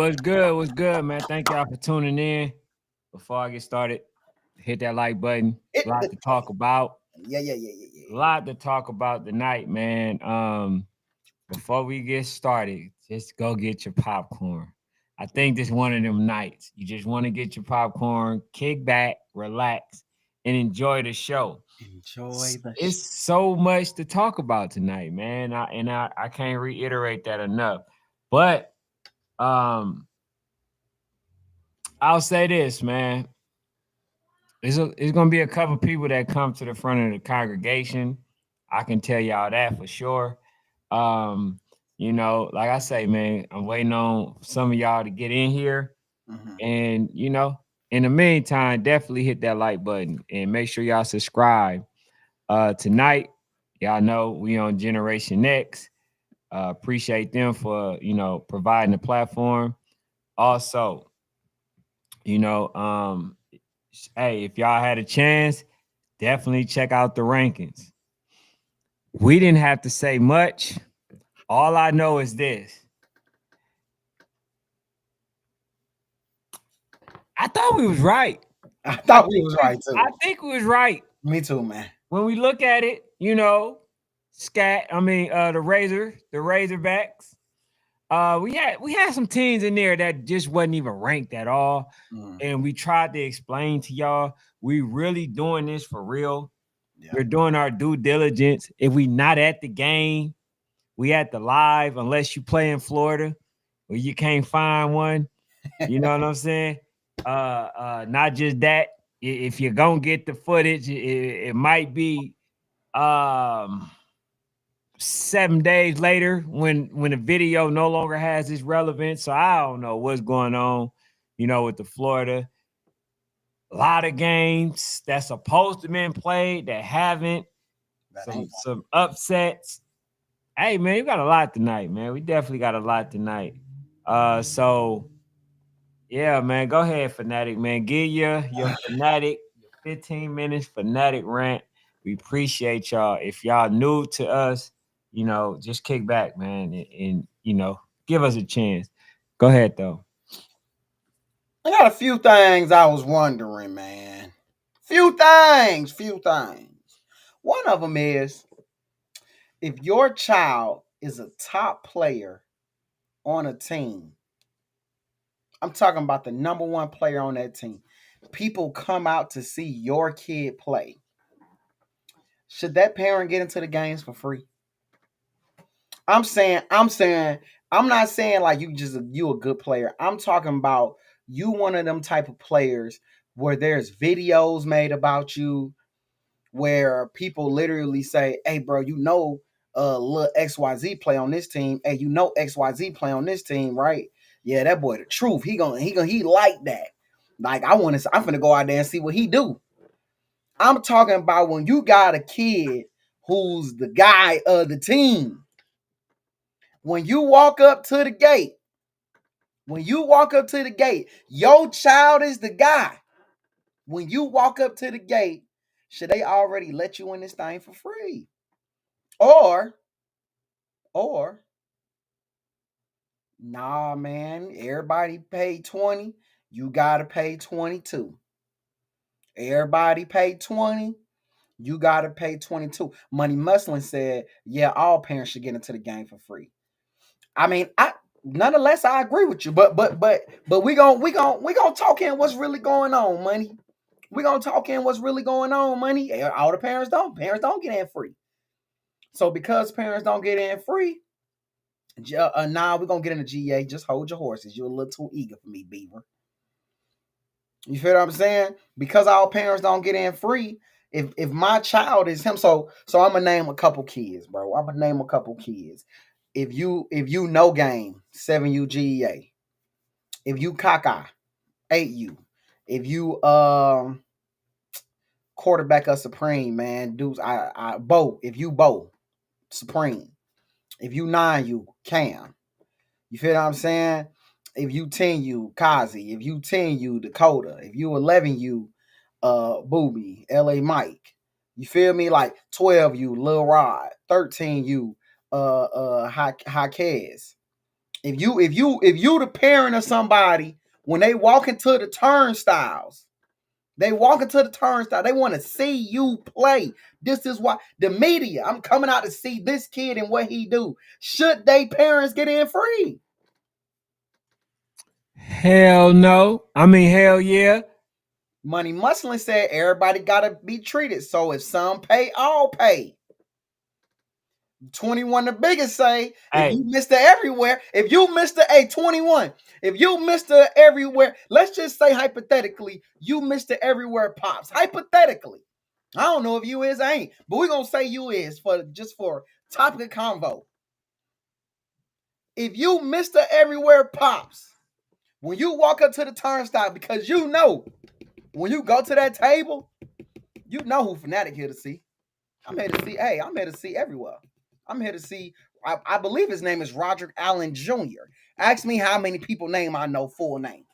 what's good? What's good, man? Thank y'all for tuning in. Before I get started, hit that like button. A lot to talk about. A Yeah. lot to talk about tonight, man. Before we get started, just go get your popcorn. I think this one of them nights. You just want to get your popcorn, kick back, relax, and enjoy the show. Enjoy the It's so much to talk about tonight, man. I can't reiterate that enough. But um I'll say this, man. It's gonna be a couple people that come to the front of the congregation. I can tell y'all that for sure. Um, like I say, man, I'm waiting on some of y'all to get in here. Mhm. And in the meantime, definitely hit that like button and make sure y'all subscribe. Tonight, y'all know we on Generation X. Appreciate them for providing the platform. Also, you know, um, hey, if y'all had a chance, definitely check out the rankings. We didn't have to say much. All I know is this. I thought we was right. I thought we was right I too. think we was right. Me too, man. When we look at it, the Razorbacks. We had some teams in there that just wasn't even ranked at all. Mhm. And we tried to explain to y'all, we really doing this for real. Yeah. We're doing our due diligence. If we not at the game, we at the live, unless you play in Florida where you can't find one. You know what I'm saying? Not just that. If you're gonna get the footage, it might be um 7 days later when the video no longer has its relevance. So I don't know what's going on, with the Florida. A lot of games that's supposed to been played that haven't. That Some ain't some upsets. Hey man, you got a lot tonight, man. We definitely got a lot tonight. So yeah, man. Go ahead, fanatic, man. Give your fanatic, your 15 minutes fanatic rant. We appreciate y'all. If y'all new to us, just kick back, man, and give us a chance. Go ahead though. I got a few things I was wondering, man. Few things. One of them is if your child is a top player on a team, I'm talking about the number one player on that team. People come out to see your kid play. Should that parent get into the games for free? I'm not saying like you a good player. I'm talking about you one of them type of players where there's videos made about you where people literally say, "Hey, bro, little XYZ play on this team. Hey, XYZ play on this team, right? Yeah, that boy, the truth. He like that. Like I'm finna go out there and see what he do. I'm talking about when you got a kid who's the guy of the team. When you walk up to the gate, your child is the guy. When you walk up to the gate, should they already let you in this thing for free? Or, nah, man, everybody paid 20, you gotta pay 22. Everybody paid 20, you gotta pay 22. Money Muslin said, yeah, all parents should get into the game for free. I mean, I nonetheless I agree with you, but we gonna talk in what's really going on, money. We gonna talk in what's really going on, money. All the parents don't get in free. So because parents don't get in free, now we're gonna get into GEA. Just hold your horses. You're a little too eager for me, Beaver. You feel what I'm saying? Because our parents don't get in free. If my child is him, so I'm gonna name a couple kids, bro. I'm gonna name a couple kids. If you know game, 7U GEA. If you Kaka, 8U. If you quarterback of Supreme, man, dudes, I Bo. If you Bo, Supreme. If you 9U, Cam. You feel what I'm saying? If you 10U, Kazi. If you 10U, Dakota. If you 11U, Booby, LA Mike. You feel me? Like 12U, Lil Rod. 13U, Haquez. If you the parent of somebody, when they walk into the turnstiles, they want to see you play. This is why the media, I'm coming out to see this kid and what he do. Should they parents get in free? Hell no. I mean, hell yeah. Money Muslim said everybody gotta be treated. So if some pay, all pay. 21 the biggest say, if you Mr. Everywhere, if you Mr. A 21, if you Mr. Everywhere, let's just say hypothetically, you Mr. Everywhere Pops. Hypothetically. I don't know if you is, I ain't, but we're gonna say you is for topic of convo. If you Mr. Everywhere Pops, when you walk up to the turnstile, because you know when you go to that table, you know who Fanatic here to see. I'm here to see everywhere. I'm here to see, I believe his name is Roderick Allen Jr. Ask me how many people name I know full name.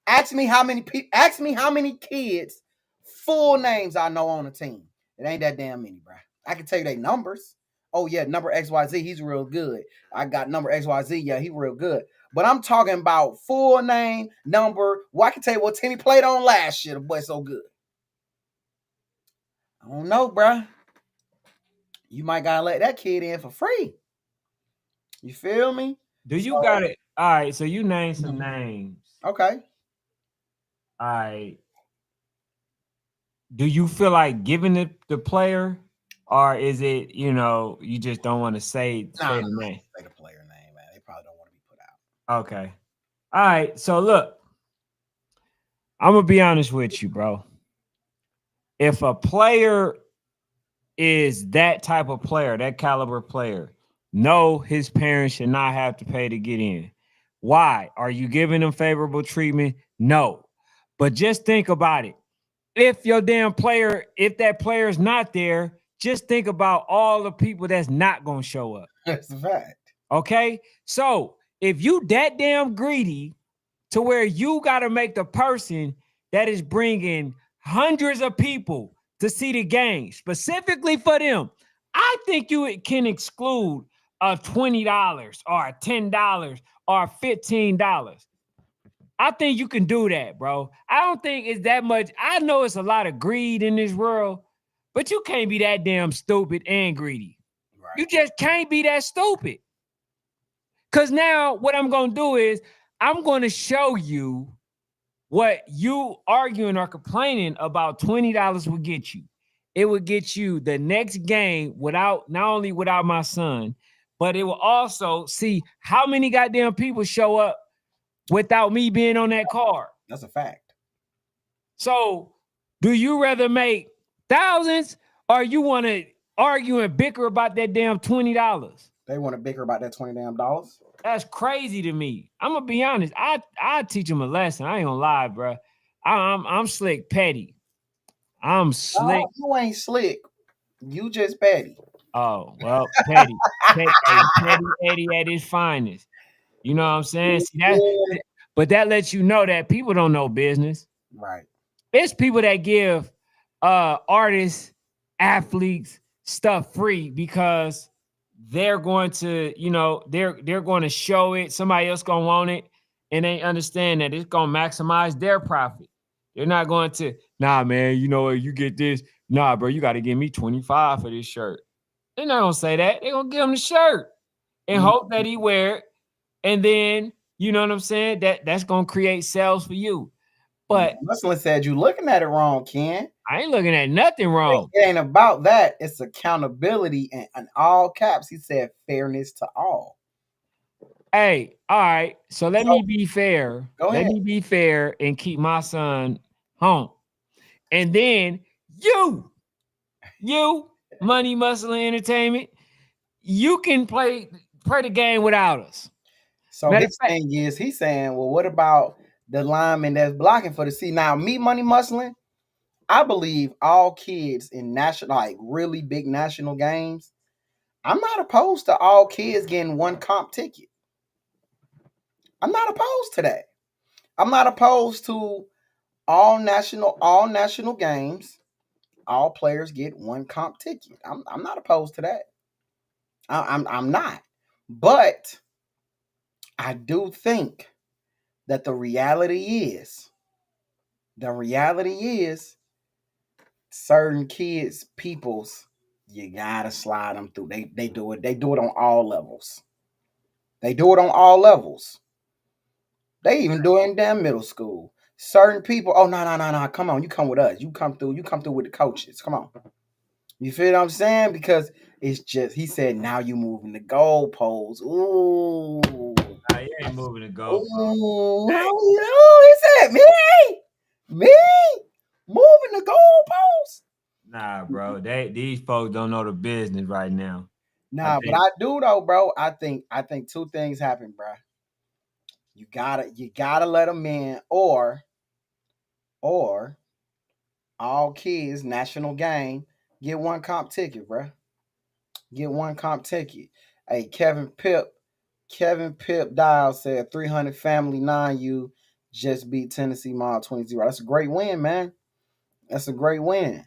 Ask me how many kids full names I know on the team. It ain't that damn many, bro. I can tell you their numbers. Oh yeah, number XYZ, he's real good. I got number XYZ, yeah, he real good. But I'm talking about full name, number. Well, I can tell you what team he played on last year. The boy so good. I don't know, bro. You might gotta let that kid in for free. You feel me? Do you got it? All right. So you name some names. Okay. All right. Do you feel like giving the player, or is it you just don't want to say the name? Say the player name, man. They probably don't want to be put out. Okay. All right. So look, I'm gonna be honest with you, bro. If a player is that type of player, that caliber player, no, his parents should not have to pay to get in. Why? Are you giving them favorable treatment? No. But just think about it. If that player's not there, just think about all the people that's not going to show up. That's a fact. Okay? So if you that damn greedy to where you got to make the person that is bringing hundreds of people to see the game specifically for them, I think you can exclude a $20 or a $10 or $15. I think you can do that, bro. I don't think it's that much. I know it's a lot of greed in this world, but you can't be that damn stupid and greedy. Right. You just can't be that stupid. Because now what I'm going to do is I'm going to show you what you arguing or complaining about $20 would get you. It would get you the next game not only without my son, but it will also see how many goddamn people show up without me being on that card. That's a fact. So do you rather make thousands or you want to argue and bicker about that damn $20? They want to bicker about that $20 damn. That's crazy to me. I'm gonna be honest. I teach them a lesson. I ain't gonna lie, bro. I'm slick petty. I'm slick. No, you ain't slick. You just petty. Oh well, petty. Petty Eddie at his finest. You know what I'm saying? See, but that lets you know that people don't know business. Right. It's people that give artists, athletes stuff free because they're going to, they're going to show it. Somebody else going to want it. And they understand that it's going to maximize their profit. They're not going to, nah, man, you get this. Nah, bro, you got to give me 25 for this shirt. They're not going to say that. They're going to give him the shirt and hope that he wear it. And then, you know what I'm saying? That's going to create sales for you. But Muslim said you looking at it wrong, Ken. I ain't looking at nothing wrong. It ain't about that. It's accountability and in all caps. He said fairness to all. Hey, all right. So let me be fair. Go ahead. Let me be fair and keep my son home. And then you, Money Muscle Entertainment, you can play the game without us. So his thing is, he's saying, well, what about the lineman that's blocking for the C? Now, me, Money Muscling, I believe all kids in national, like really big national games, I'm not opposed to all kids getting one comp ticket. I'm not opposed to that. I'm not opposed to all national games, all players get one comp ticket. I'm not opposed to that. I'm not. But I do think that the reality is certain kids, peoples, you gotta slide them through. They do it. They do it on all levels. They do it on all levels. They even do it in damn middle school. Certain people, oh no. Come on, you come with us. You come through with the coaches. Come on. You feel what I'm saying? Because it's just he said now you moving the goalposts. Ooh. Nah, you ain't moving the goalpost. Ooh, how you know? He said, me, moving the goalposts. Nah, bro. These folks don't know the business right now. I Nah, but think I do though, bro. I think two things happen, bro. You gotta let them in, or all kids national game get one comp ticket, bro. Get one comp ticket. Hey, Kevin Pip Dial said 300 family 9U just beat Tennessee Mall 20-0. That's a great win, man. That's a great win.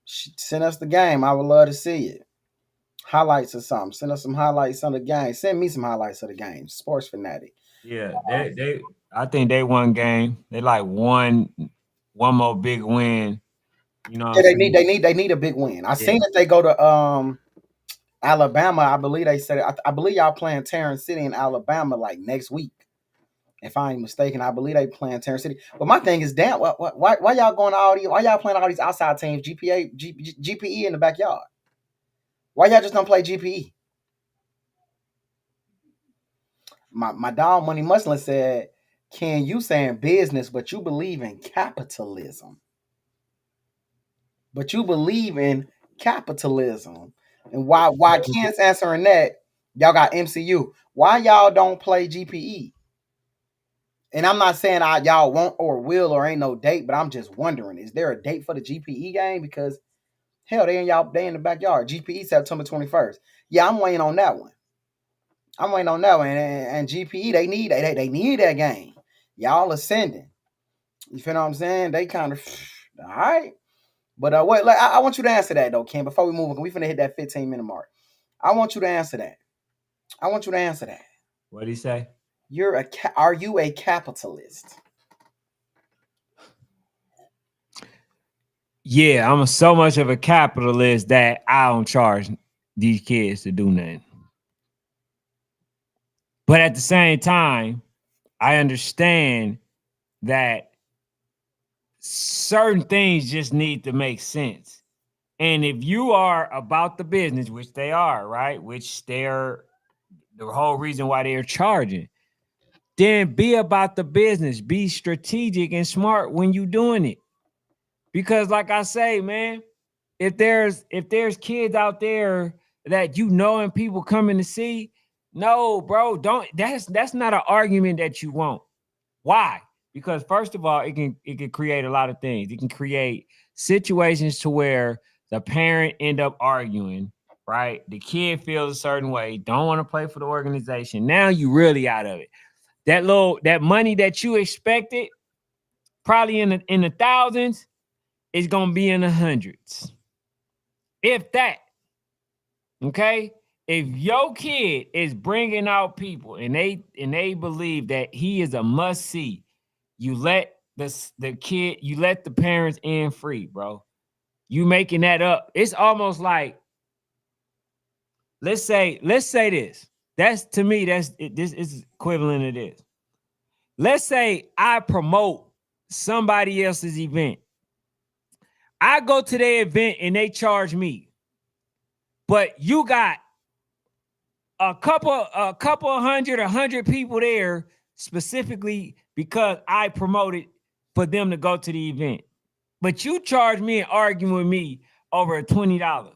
Send us the game. I would love to see it. Highlights or something. Send us some highlights on the game. Send me some highlights of the game. Sports fanatic. yeah, they I think they won game. They like one more big win. You know what I'm Yeah, they need saying? they need a big win. I Yeah. seen that they go to Alabama. I believe they said I believe y'all playing Terrence City in Alabama like next week. If I ain't mistaken, I believe they playing Terrence City. But my thing is, damn, why y'all going to all these? Why y'all playing all these outside teams? GPE in the backyard. Why y'all just don't play GPE? My dog Money Muslin said, "Ken, you saying business, but you believe in capitalism. But you believe in capitalism, and why Ken's answering that? Y'all got MCU. Why y'all don't play GPE? And I'm not saying y'all won't or will or ain't no date, but I'm just wondering, is there a date for the GPE game? Because hell, they in the backyard. GPE September 21st. Yeah, I'm waiting on that one. And GPE they need that game. Y'all ascending. You feel what I'm saying? They kind of all right. But wait, like, I want you to answer that though, Ken. Before we move on, we finna hit that 15-minute mark. I want you to answer that. I want you to answer that. What'd he say? Are you a capitalist? Yeah, I'm so much of a capitalist that I don't charge these kids to do nothing. But at the same time, I understand that certain things just need to make sense. And if you are about the business, which they are, right? Which they're the whole reason why they're charging, then be about the business. Be strategic and smart when you doing it. Because like I say, man, if there's kids out there that you know and people coming to see, no, bro, don't that's not an argument that you want. Why? Because first of all, it can create a lot of things. It can create situations to where the parent end up arguing, right? The kid feels a certain way, don't want to play for the organization. Now you really out of it. That money that you expected, probably in the thousands, is gonna be in the hundreds, if that. Okay, if your kid is bringing out people and they believe that he is a must see, you let you let the parents in free, bro. You making that up. It's almost like, let's say this. That's to me, this is equivalent of this. Let's say I promote somebody else's event. I go to their event and they charge me, but you got a couple of hundred people there specifically because I promoted for them to go to the event. But you charge me and argue with me over $20.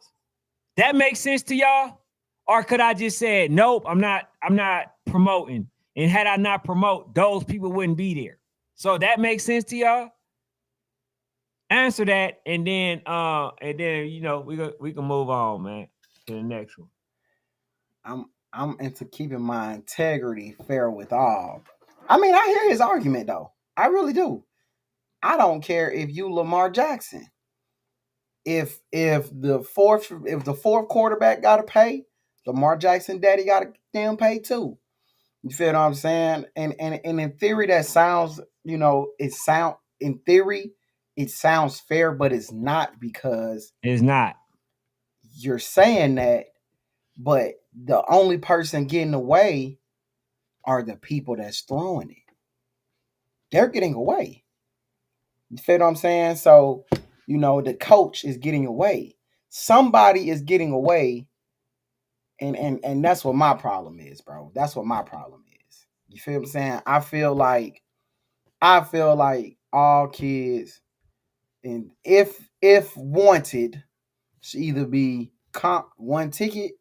That makes sense to y'all? Or could I just say, nope, I'm not promoting. And had I not promote, those people wouldn't be there. So that makes sense to y'all? Answer that, and then we can move on, man, to the next one. I'm into keeping my integrity fair with all. I mean, I hear his argument though. I really do. I don't care if you Lamar Jackson. If the fourth quarterback got to pay, Lamar Jackson daddy got to damn pay too. You feel what I'm saying? And in theory, that sounds, in theory, it sounds fair, but it's not because It's not. you're saying that, but the only person getting away are the people that's throwing it. They're getting away. You feel what I'm saying? So, the coach is getting away. Somebody is getting away, and that's what my problem is, bro. That's what my problem is. You feel what I'm saying? I feel like all kids, and if wanted, should either be comp one ticket,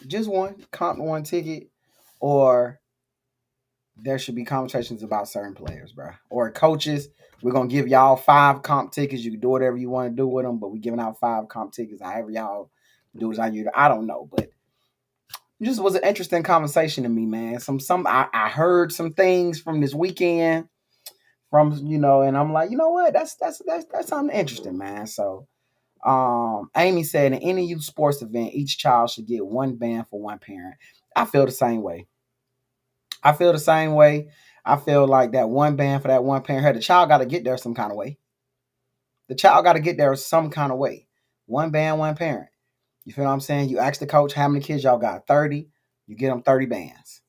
just one comp one ticket, or there should be conversations about certain players, bro, or coaches. We're gonna give y'all 5 comp tickets. You can do whatever you want to do with them, but we're giving out 5 comp tickets. However y'all do is on you. I don't know, but it just was an interesting conversation to me, man. I heard some things from this weekend from, and I'm like, you know what? That's something interesting, man. So Amy said in any youth sports event, each child should get one band for one parent. I feel the same way. I feel the same way. I feel like that one band for that one parent. Hey, the child got to get there some kind of way. The child got to get there some kind of way. One band, one parent. You feel what I'm saying? You ask the coach how many kids y'all got. 30. You get them 30 bands.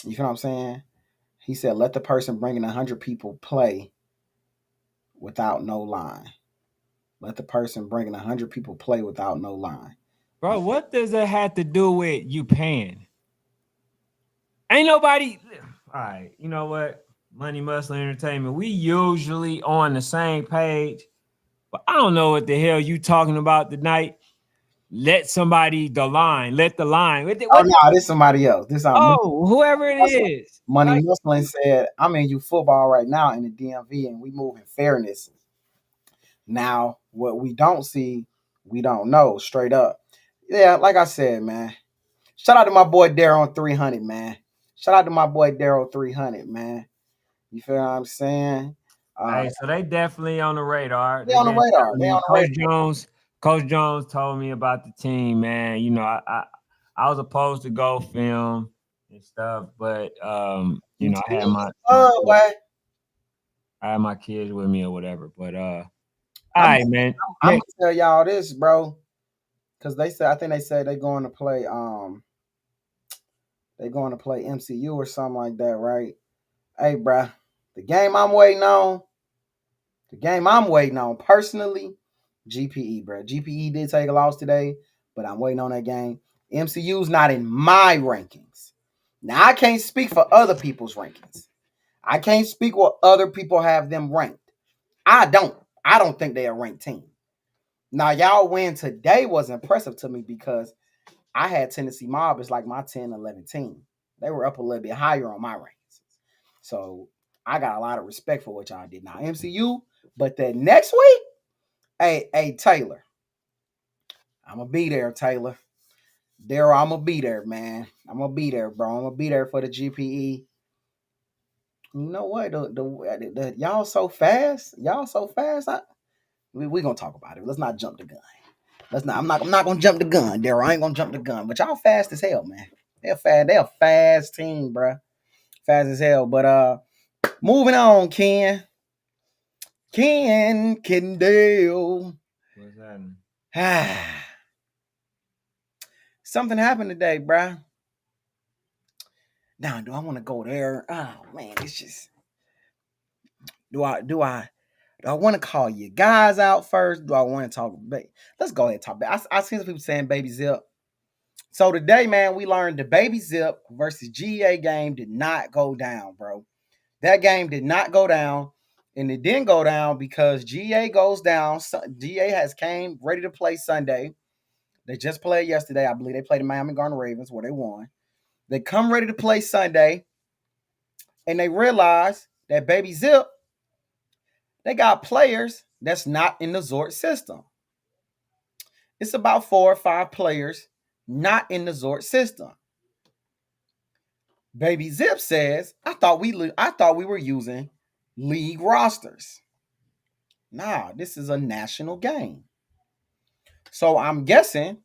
You feel what I'm saying? He said, let the person bringing 100 people play without no line. Let the person bringing 100 people play without no line. Bro, what does that have to do with you paying? Ain't nobody. All right, you know what? Money, Muscle, Entertainment. We usually on the same page, but I don't know what the hell you talking about tonight. Let somebody the line. Let the line. Oh no, this somebody else. This Oh, whoever it is. Money Like, Muslim said, I'm in you football right now in the DMV, and we move in fairness. Now, what we don't see, we don't know straight up. Yeah, like I said, man. Shout out to my boy Daryl 300, man. Shout out to my boy Daryl 300, man. You feel what I'm saying? hey, so they definitely on the radar. They They on the been radar. telling They me. on the radar. Coach Jones told me about the team, man. I was supposed to go film and stuff, but You I had my oh, kids, boy. I had my kids with me or whatever. But all I'm, right, man. I'm gonna tell y'all this, bro, because I think they said they going to play MCU or something like that, right? Hey, bro, the game I'm waiting on, personally, GPE, bro. GPE did take a loss today, but I'm waiting on that game. MCU's not in my rankings. Now I can't speak for other people's rankings. I can't speak what other people have them ranked. I don't. I don't think they're a ranked team. Now, y'all win today was impressive to me because I had Tennessee Mob as like my 10, 11 team. They were up a little bit higher on my rankings. So I got a lot of respect for what y'all did. Now, MCU, but that next week, hey, Taylor, I'm going to be there, Taylor. Daryl, I'm going to be there, man. I'm going to be there, bro. I'm going to be there for the GPE. You know what? Y'all so fast. Y'all so fast. We gonna talk about it. Let's not jump the gun. Let's not. I'm not gonna jump the gun, Daryl. I ain't gonna jump the gun. But y'all fast as hell, man. They're fast. They're a fast team, bro. Fast as hell. But moving on, Ken. Ken Kendall. What's happening? Something happened today, bro. Now, do I want to go there? Oh man, it's just. Do I want to call you guys out first? Do I want to talk? Let's go ahead and talk. I see some people saying Baby Zip. So today, man, we learned the Baby Zip versus GEA game did not go down, bro. That game did not go down, and it didn't go down because GEA goes down. GEA has came ready to play Sunday. They just played yesterday. I believe they played the Miami Garden Ravens where they won. They come ready to play Sunday, and they realize that Baby Zip, they got players that's not in the Zort system. It's about 4 or 5 players not in the Zort system. Baby Zip says, I thought we were using league rosters. Nah, this is a national game. So I'm guessing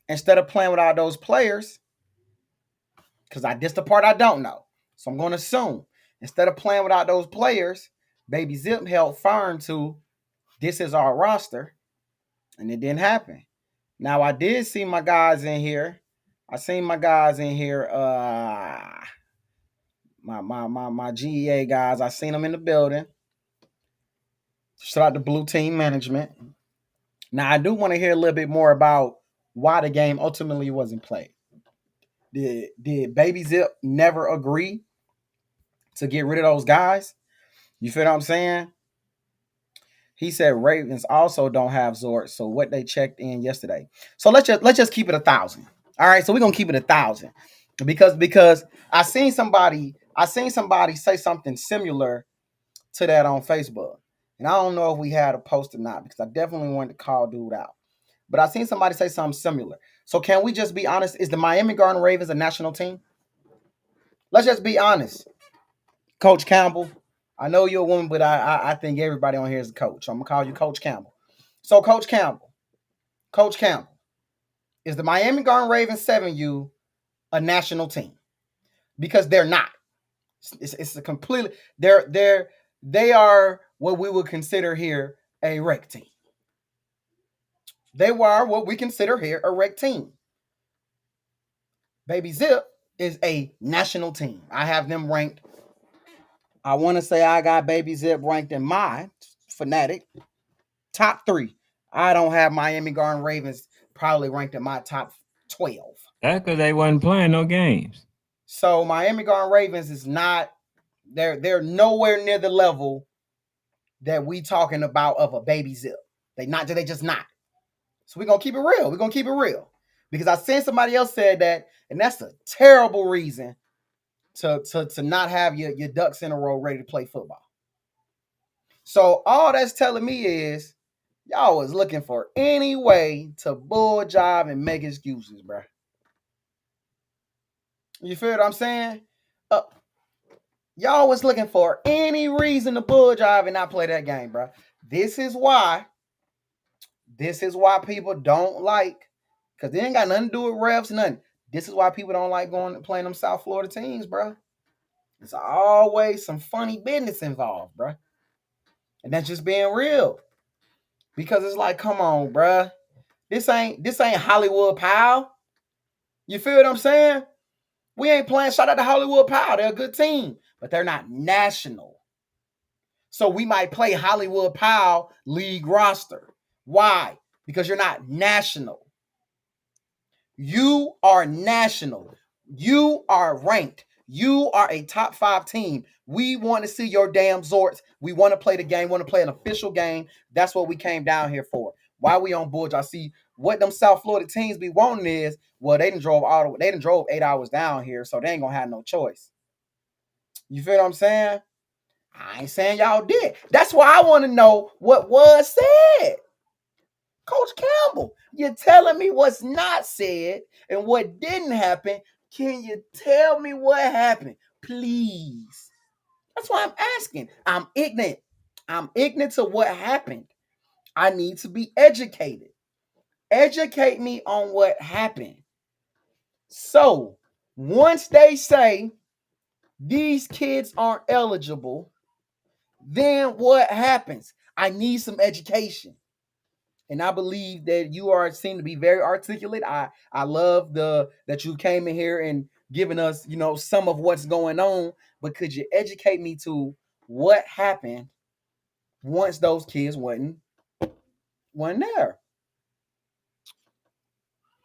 instead of playing with all those players, Because this the part I don't know. So I'm going to assume instead of playing without those players, Baby Zip held firm to this is our roster, and it didn't happen. Now I did see my guys in here. I seen my guys in here. My GEA guys. I seen them in the building. Shout out to Blue Team Management. Now I do want to hear a little bit more about why the game ultimately wasn't played. Did Baby Zip never agree to get rid of those guys? You feel what I'm saying? He said Ravens also don't have Zort. So what they checked in yesterday. So let's just keep it 1,000. All right. So we're gonna keep it 1,000 because I seen somebody say something similar to that on Facebook, and I don't know if we had a post or not because I definitely wanted to call dude out. But I seen somebody say something similar. So can we just be honest? Is the Miami Garden Ravens a national team? Let's just be honest. Coach Campbell, I know you're a woman, but I think everybody on here is a coach. So I'm gonna call you Coach Campbell. So Coach Campbell, is the Miami Garden Ravens 7U a national team? Because they're not. It's a completely they are what we would consider here a rec team. They were what we consider here a rec team. Baby Zip is a national team. I have them ranked. I want to say I got Baby Zip ranked in my Fanatic top 3. I don't have Miami Garden Ravens probably ranked in my top 12. That's because they wasn't playing no games. So Miami Garden Ravens is not they're nowhere near the level that we talking about of a Baby Zip. They just not. So we're gonna keep it real. We're gonna keep it real. Because I seen somebody else said that, and that's a terrible reason to not have your ducks in a row ready to play football. So all that's telling me is y'all was looking for any way to bull job and make excuses, bro. You feel what I'm saying? Y'all was looking for any reason to bull job and not play that game, bro. This is why people don't like, because they ain't got nothing to do with refs, nothing. This is why people don't like going and playing them South Florida teams, bro. There's always some funny business involved, bro. And that's just being real. Because it's like, come on, bro. This ain't Hollywood Pal. You feel what I'm saying? We ain't playing. Shout out to Hollywood Pal. They're a good team, but they're not national. So we might play Hollywood Pal league roster. Why? Because you're not national. You are national. You are ranked. You are a top 5 team. We want to see your damn Zorts. We want to play the game. Want to play an official game. That's what we came down here for. Why we on board? I see what them South Florida teams be wanting is, well, they done drove 8 hours down here, so they ain't gonna have no choice. You feel what I'm saying? I ain't saying y'all did. That's why I want to know what was said. Coach Campbell, you're telling me what's not said and what didn't happen. Can you tell me what happened? Please. That's why I'm asking. I'm ignorant. I'm ignorant to what happened. I need to be educated. Educate me on what happened. So, once they say these kids aren't eligible, then what happens? I need some education. And I believe that you seem to be very articulate. I love that you came in here and giving us, some of what's going on. But could you educate me to what happened once those kids wasn't there?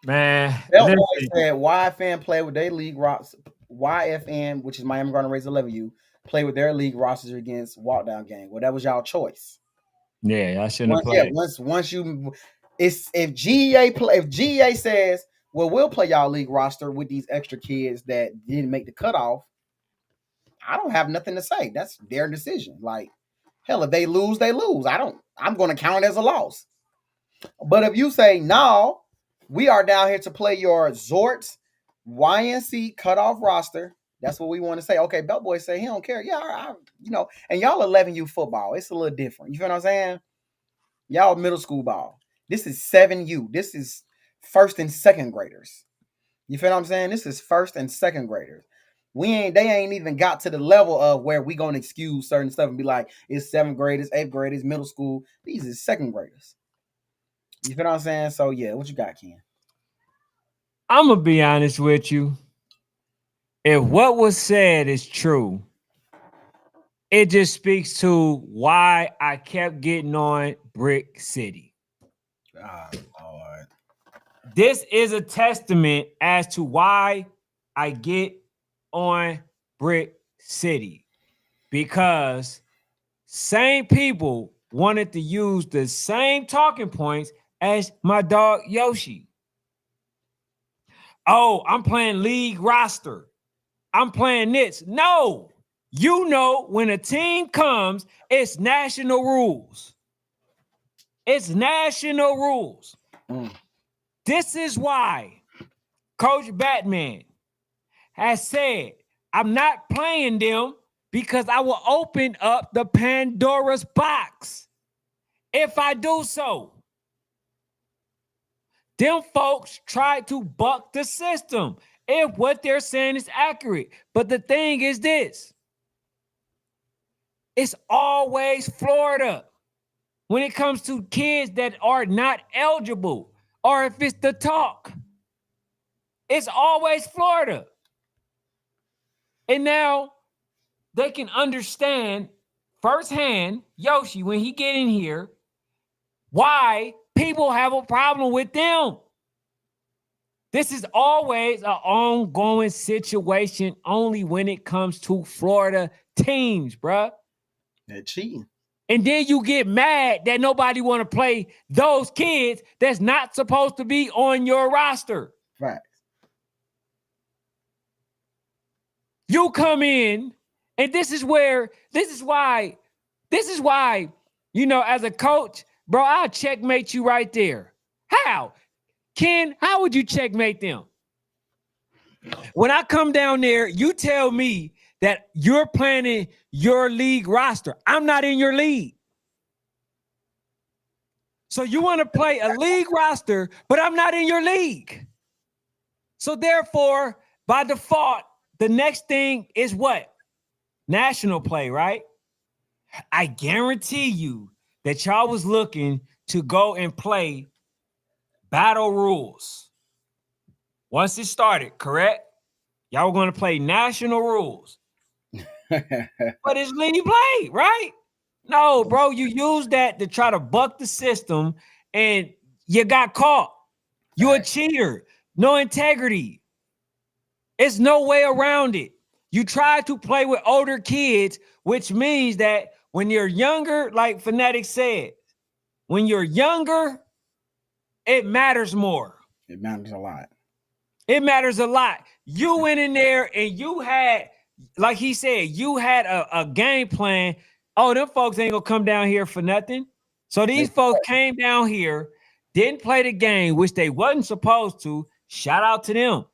Man, Beltboy listen. said YFN play with their league rosters. YFN, which is Miami Garden Raisers 11U, play with their league rosters against walk down game. Well, that was y'all choice. Yeah, I shouldn't have played. Once you, if GEA says, well, we'll play y'all league roster with these extra kids that didn't make the cutoff, I don't have nothing to say. That's their decision. Like, hell, if they lose, they lose. I'm going to count it as a loss. But if you say, no, we are down here to play your Zorts YNC cutoff roster, that's what we want to say. Okay, Beltboy say he don't care. Yeah, and y'all 11U football. It's a little different. You feel what I'm saying? Y'all middle school ball. This is 7U. This is first and second graders. You feel what I'm saying? This is first and second graders. They ain't even got to the level of where we gonna excuse certain stuff and be like, it's seventh graders, eighth graders, middle school. These is second graders. You feel what I'm saying? So yeah, what you got, Ken? I'm gonna be honest with you. If what was said is true, it just speaks to why I kept getting on Brick City. Oh Lord. This is a testament as to why I get on Brick City, because same people wanted to use the same talking points as my dog Yoshi. Oh, I'm playing league roster. I'm playing this. No, you know, when a team comes, it's national rules. It's national rules. Mm. This is why Coach Batman has said, I'm not playing them because I will open up the Pandora's box. If I do so, them folks try to buck the system if what they're saying is accurate. But the thing is this, it's always Florida when it comes to kids that are not eligible, or if it's the talk. It's always Florida. And now they can understand firsthand, Yoshi, when he get in here, why people have a problem with them. This is always an ongoing situation only when it comes to Florida teams, bruh. They're cheating. And then you get mad that nobody want to play those kids that's not supposed to be on your roster. Right. You come in, and this is why, you know, as a coach, bro, I'll checkmate you right there. How? Ken, how would you checkmate them? When I come down there, you tell me that you're planning your league roster. I'm not in your league. So you want to play a league roster, but I'm not in your league. So therefore, by default, the next thing is what? National play, right? I guarantee you that y'all was looking to go and play battle rules. Once it started, correct? Y'all were going to play national rules. But it's league play, right? No, bro, you use that to try to buck the system and you got caught. You a cheater. No integrity. It's no way around it. You try to play with older kids, which means that when you're younger, like Fanatic said, when you're younger, it matters more. It matters a lot. It matters a lot. You went in there and you had, like he said, you had a game plan. Oh, them folks ain't gonna come down here for nothing. So these folks came down here, didn't play the game, which they wasn't supposed to. Shout out to them.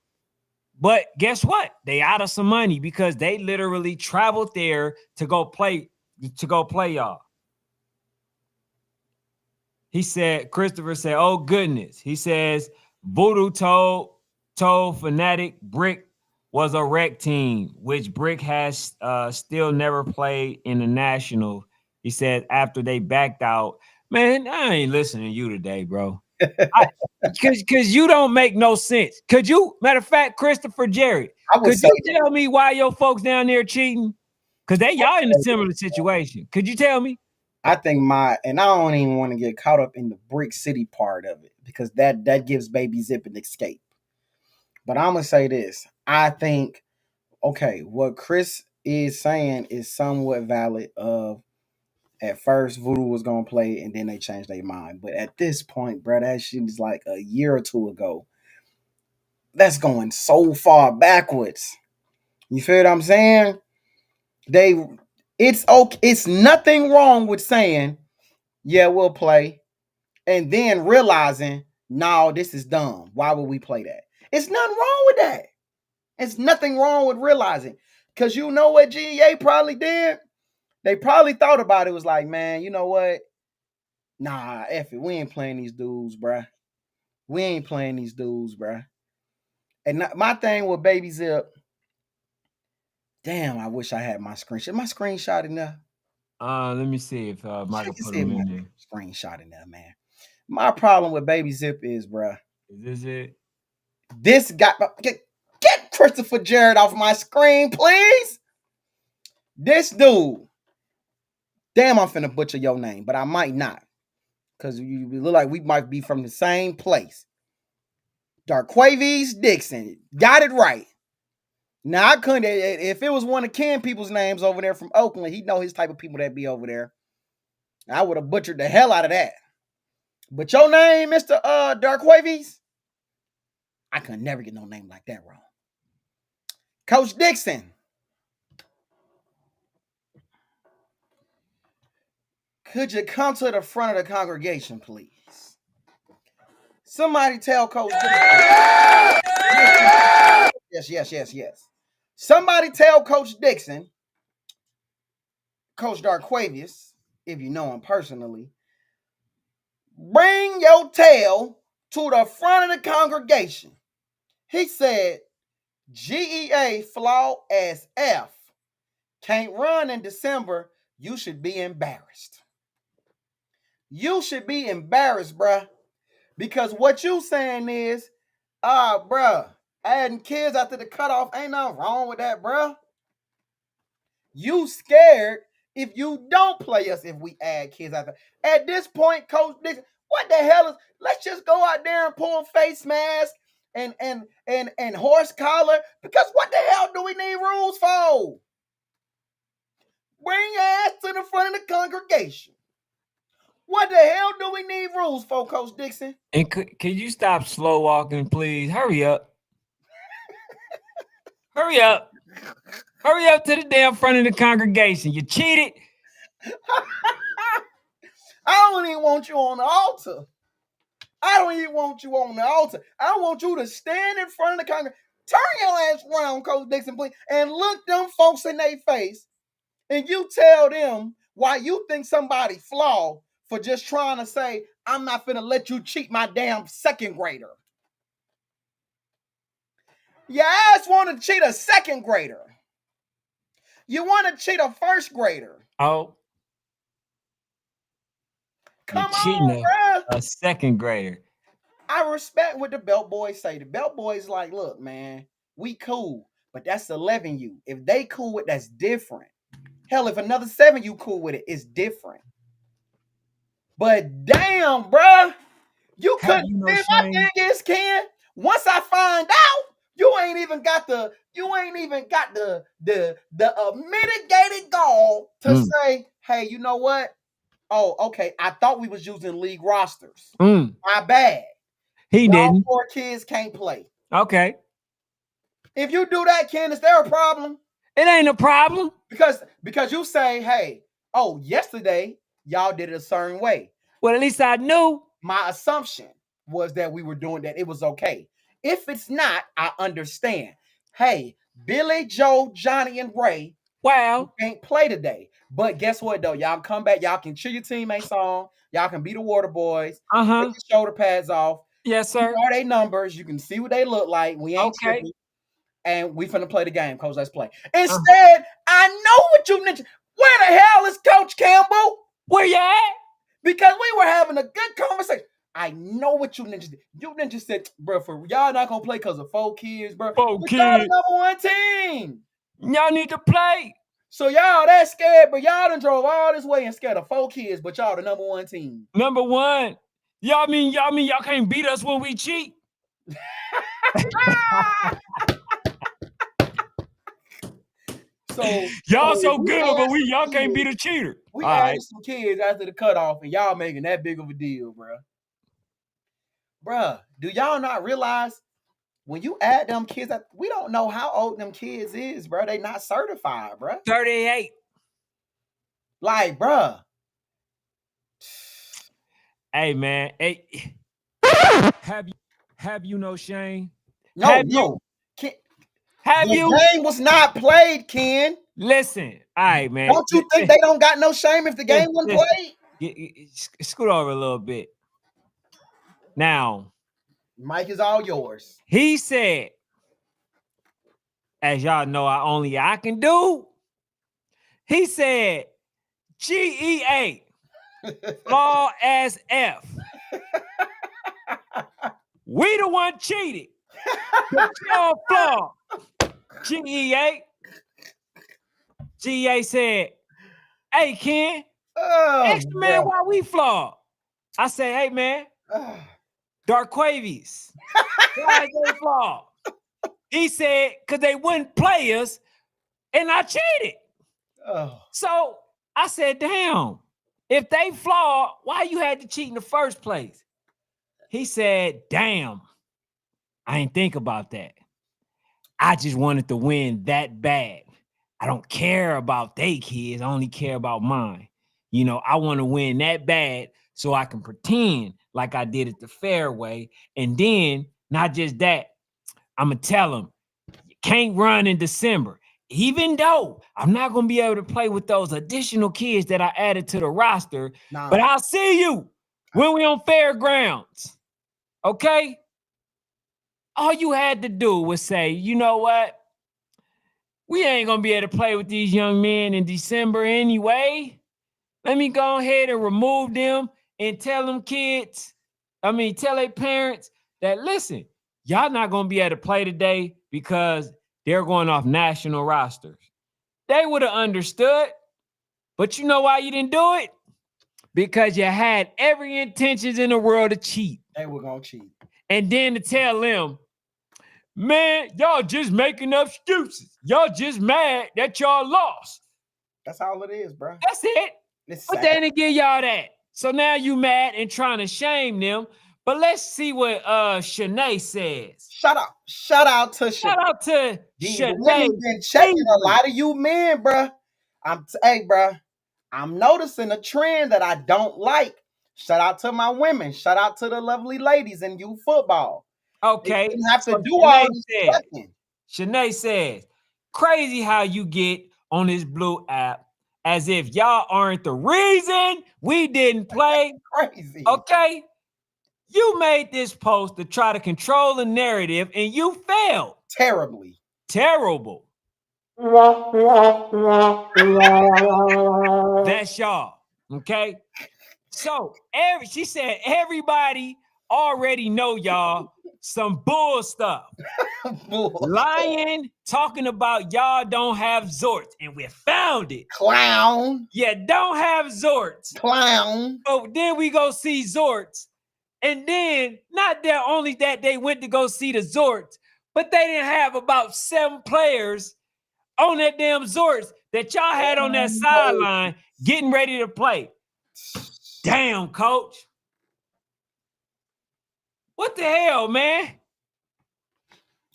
But guess what? They out of some money because they literally traveled there to go play y'all. He said, Christopher said, oh goodness. He says, Voodoo told Fanatic Brick was a rec team, which Brick has still never played in the national. He said after they backed out, man, I ain't listening to you today, bro. Because you don't make no sense. Could you, matter of fact, Christopher Jerry, could you tell me why your folks down there cheating? Because y'all in a similar situation. Could you tell me? I think and I don't even want to get caught up in the Brick City part of it because that gives Baby Zip an escape. But I'm gonna say this. I think, okay, what Chris is saying is somewhat valid. At first Voodoo was gonna play and then they changed their mind. But at this point, bro, that shit is like a year or two ago. That's going so far backwards. You feel what I'm saying? It's okay. It's nothing wrong with saying, yeah, we'll play, and then realizing, no, this is dumb. Why would we play that? It's nothing wrong with that. It's nothing wrong with realizing. Because you know what GEA probably did? They probably thought about it, was like, man, you know what? Nah, F it. We ain't playing these dudes, bruh. We ain't playing these dudes, bruh. And my thing with Baby Zip, damn, I wish I had my screenshot. My screenshot in there. Let me see if I Michael can put see them my in there. screenshot in there, man. My problem with Baby Zip is, bruh, Is this it? this got get Christopher Jarrett off my screen, please. This dude, damn, I'm finna butcher your name, but I might not, cause you look like we might be from the same place. Darquavies Dixon, got it right. Now I couldn't if it was one of Ken people's names over there from Oakland. He know his type of people that be over there. I would have butchered the hell out of that. But your name, Mr. Darquavies, I could never get no name like that wrong. Coach Dixon, could you come to the front of the congregation, please? Somebody tell Coach Dixon. Yes. Somebody tell Coach Dixon, Coach Darquavius, if you know him personally, bring your tail to the front of the congregation. He said, GEA flawed as F. Can't run in December. You should be embarrassed. You should be embarrassed, bruh. Because what you saying is, bruh, adding kids after the cutoff ain't nothing wrong with that, bruh. You scared if you don't play us if we add kids after. At this point, Coach Dixon, what the hell is? Let's just go out there and pull face mask and horse collar. Because what the hell do we need rules for? Bring your ass to the front of the congregation. What the hell do we need rules for, Coach Dixon? And can you stop slow walking, please? Hurry up. Hurry up. Hurry up to the damn front of the congregation. You cheated. I don't even want you on the altar. I don't even want you on the altar. I want you to stand in front of the congregation. Turn your ass around, Coach Dixon, please, and look them folks in their face, and you tell them why you think somebody flawed for just trying to say, I'm not finna let you cheat my damn second grader. Your ass want to cheat a second grader. You want to cheat a first grader. Oh. Come You're cheating on, a second grader. I respect what the Belt Boys say. The Belt Boys like, look, man, we cool, but that's 11U. If they cool with, that's different. Hell, if another 7U cool with it, it's different. But damn, bruh, you couldn't. See, my thing is, Ken, once I find out, you ain't even got the mitigated gall to say, hey, you know what? Oh, okay. I thought we was using league rosters. My bad. He didn't. 4 kids can't play. Okay. If you do that, Ken, is there a problem? It ain't a problem. Because you say, hey, oh, yesterday y'all did it a certain way. Well, at least I knew. My assumption was that we were doing that. It was okay. If it's not, I understand. Hey, Billy, Joe, Johnny, and Ray, wow, can't play today. But guess what, though? Y'all come back. Y'all can cheer your teammates on. Y'all can be the water boys. Take your shoulder pads off. Yes, sir. Are they numbers? You can see what they look like. We ain't tripping. And we finna play the game, Coach. Let's play. Instead, I know what you ninja. Where the hell is Coach Campbell? Where you at? Because we were having a good conversation. I know what you ninjas did. You ninjas said, bro, for y'all not gonna play because of 4 kids, bro. 4 kids. Y'all the number 1 team. Y'all need to play. So y'all that scared, but y'all done drove all this way and scared of 4 kids, but y'all the number 1 team. Number 1. Y'all mean y'all can't beat us when we cheat? So y'all so good, but y'all can't beat a cheater. We added some kids after the cutoff, and y'all making that big of a deal, bro. Bruh, do y'all not realize when you add them kids, we don't know how old them kids is, bro. They not certified, bro. 38. Like, bruh. Hey, man. Hey, have you no shame? No, have no. Have you? The game was not played, Ken. Listen, all right, man. Don't you think they don't got no shame if the game wasn't played? Scoot over a little bit. Now, Mike is all yours. He said as y'all know, I can do. He said, GEA, flaw as F. We the one cheated. But y'all flaw. GEA. GEA said, hey, Ken, ask the man why we flawed. I say, hey, man, Darquavius, why is they flawed? He said, because they wouldn't play us, and I cheated. So I said, damn, if they flawed, why you had to cheat in the first place? He said, damn, I ain't think about that. I just wanted to win that bad. I don't care about they kids. I only care about mine. You know, I want to win that bad so I can pretend like I did it the fair way. And then, not just that, I'm going to tell them, you can't run in December. Even though I'm not going to be able to play with those additional kids that I added to the roster, but I'll see you when we on fairgrounds. Okay? All you had to do was say, you know what? We ain't going to be able to play with these young men in December anyway. Let me go ahead and remove them and tell them tell their parents that, listen, y'all not going to be able to play today because they're going off national rosters. They would have understood. But you know why you didn't do it? Because you had every intentions in the world to cheat. They were going to cheat. And then to tell them, man, y'all just making up excuses. Y'all just mad that y'all lost. That's all it is, bro. That's it. But they didn't give y'all that. So now you mad and trying to shame them. But let's see what Shanae says. Shout out to Shanae. Women been checking a lot of you men, bro. Hey, bro, I'm noticing a trend that I don't like. Shout out to my women. Shout out to the lovely ladies in youth football. Okay. They didn't have to do all this checking. Shanae says, crazy how you get on this blue app as if y'all aren't the reason we didn't play. Crazy. Okay? You made this post to try to control the narrative and you failed. Terribly. Terrible. That's y'all. Okay? So she said everybody already know y'all some bull stuff. Lying, talking about y'all don't have Zorts, and we found it. Clown. Yeah, don't have Zorts. Clown. So then we go see Zorts. And then, not that only that they went to go see the Zorts, but they didn't have about 7 players on that damn Zorts that y'all had on that sideline getting ready to play. Damn, coach. What the hell, man?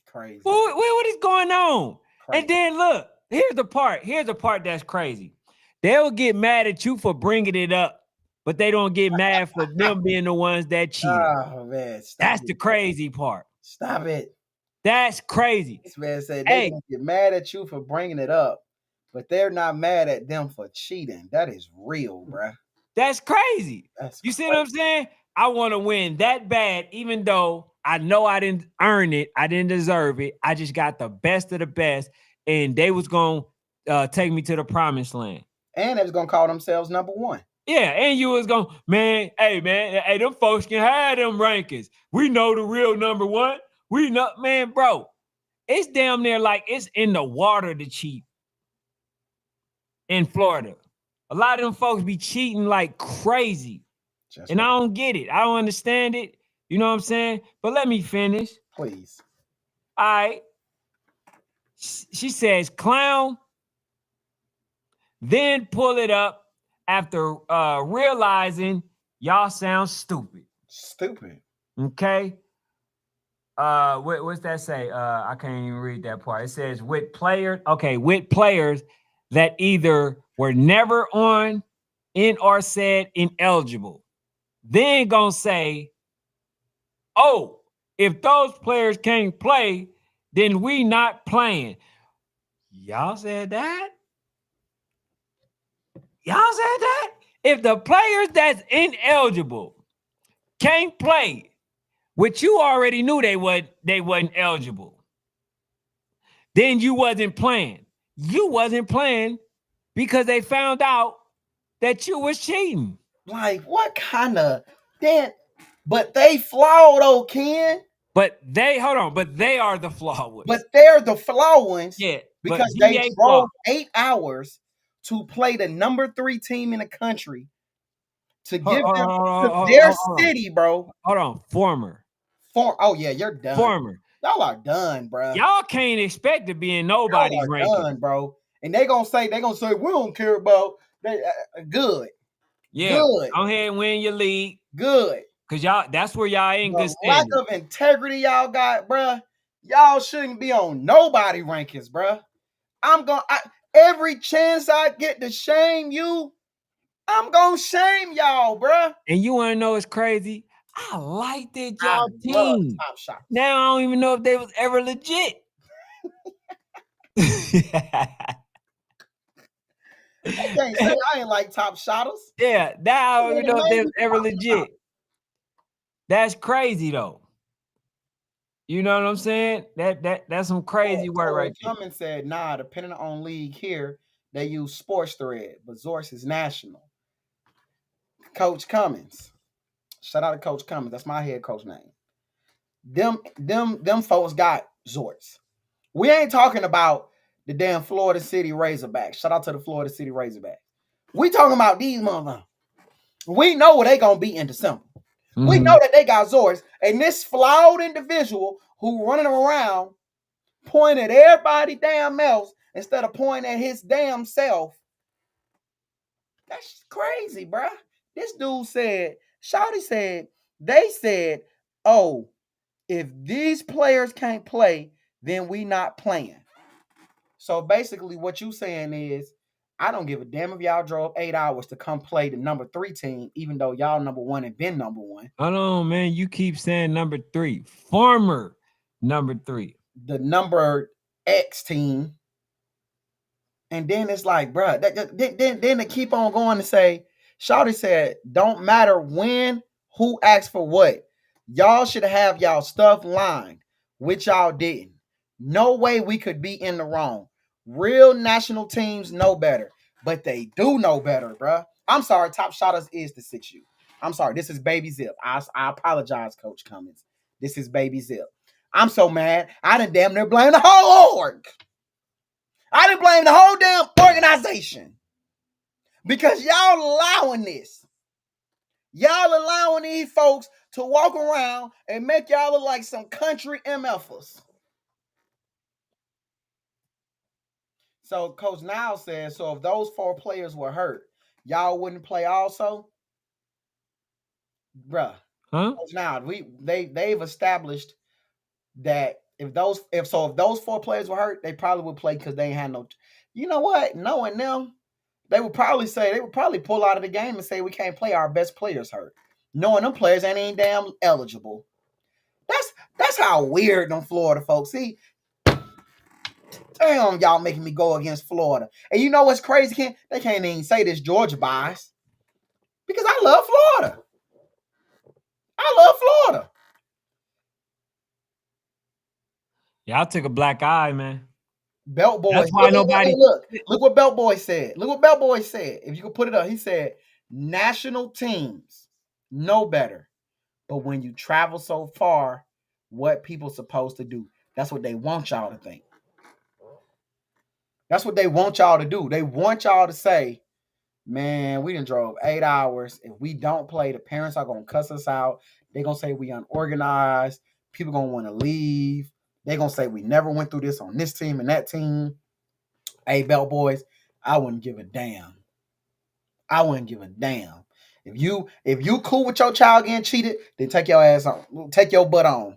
Crazy. What is going on? Crazy. And then look, here's the part that's crazy. They'll get mad at you for bringing it up, but they don't get mad for them being the ones that cheated. Oh, man. That's the crazy part. Stop it. That's crazy. This man said they don't get mad at you for bringing it up, but they're not mad at them for cheating. That is real, bruh. That's crazy. You see what I'm saying? I want to win that bad, even though I know I didn't earn it. I didn't deserve it. I just got the best of the best, and they was going to take me to the promised land. And they was going to call themselves number 1. Yeah, and you was going, man, hey, them folks can have them rankings. We know the real number 1. We know, man, bro, it's damn near like it's in the water to cheat in Florida. A lot of them folks be cheating like crazy. I don't get it. I don't understand it. You know what I'm saying? But let me finish. Please. All right. She says, clown, then pull it up after realizing y'all sound stupid. Stupid. Okay. What's that say? I can't even read that part. It says with players that either were never on in or said ineligible. Then gonna say, oh, if those players can't play, then we not playing. Y'all said that? Y'all said that? If the players that's ineligible can't play, which you already knew they wasn't eligible, then you wasn't playing. You wasn't playing because they found out that you was cheating. Like, what kind of then? But they flawed, though, Ken. But they hold on, but they are the flawed But ones. they're the flawed ones Yeah, but because they GA drove flawed. 8 hours to play the number 3 team in the country to Hold, give hold, them hold, to hold, their hold, hold on. city, bro. Hold on. Former. Oh yeah, you're done. Former. Y'all are done, bro. Y'all can't expect to be in Y'all nobody's are ranking. done, bro. And they gonna say we don't care about that. Good, Yeah, good, go ahead and win your league. good. Cause y'all, that's where y'all ain't good The lack standing. of integrity y'all got, bruh. Y'all shouldn't be on nobody rankings, bruh. Every chance I get to shame you, I'm gonna shame y'all, bruh. And you wanna know what's crazy? I liked it, I y'all love team. Top Shots. Now I don't even know if they was ever legit. I can't say I ain't like Top Shotters. Yeah, now I don't even know if they was ever Top legit. That's crazy though. You know what I'm saying? That's some crazy work right there. Cummins said, nah, depending on league here, they use Sports Thread, but Zorse is national. Coach Cummins. Shout out to Coach Cummins. That's my head coach name. Them folks got Zorts. We ain't talking about the damn Florida City Razorbacks. Shout out to the Florida City Razorbacks. We talking about these motherfuckers. We know what they gonna be in December. Mm-hmm. We know that they got Zords. And this flawed individual who running around pointing at everybody damn else instead of pointing at his damn self. That's crazy, bruh. This dude said, Shawty said, they said, oh, if these players can't play, then we not playing. So basically what you saying is, I don't give a damn if y'all drove 8 hours to come play the number 3 team, even though y'all number 1 and been number 1. Hold on, man. You keep saying number 3. Former number 3. The number X team. And then it's like, bruh, then they keep on going to say, Shawty said, don't matter when, who asked for what. Y'all should have y'all stuff lined, which y'all didn't. No way we could be in the wrong. Real national teams know better, but they do know better, bruh. I'm sorry, Top Shotters is the 6U. I'm sorry, this is Baby Zip. I apologize, Coach Cummins. This is Baby Zip. I'm so mad, I done damn near blame the whole org. I didn't blame the whole damn organization because y'all allowing this. Y'all allowing these folks to walk around and make y'all look like some country MFers. So Coach Now says, so if those 4 players were hurt, y'all wouldn't play also? Bruh. Huh? Coach Now, they've established that if those 4 players were hurt, they probably would play because they ain't had no. You know what? Knowing them, they would probably pull out of the game and say we can't play, our best players hurt. Knowing them players ain't damn eligible. That's how weird them Florida folks. See, damn, y'all making me go against Florida. And you know what's crazy, Ken? They can't even say this Georgia bias. Because I love Florida. I love Florida. Y'all took a black eye, man. Belt Boy. That's why nobody. Look what Belt Boy said. Look what Belt Boy said. If you could put it up, he said, national teams know better. But when you travel so far, what people supposed to do? That's what they want y'all to think. That's what they want y'all to do. They want y'all to say, man, we done drove 8 hours. If we don't play, the parents are going to cuss us out. They're going to say we unorganized. People going to want to leave. They're going to say we never went through this on this team and that team. Hey, Belt Boys, I wouldn't give a damn. I wouldn't give a damn. If you cool with your child getting cheated, then take your ass on. Take your butt on.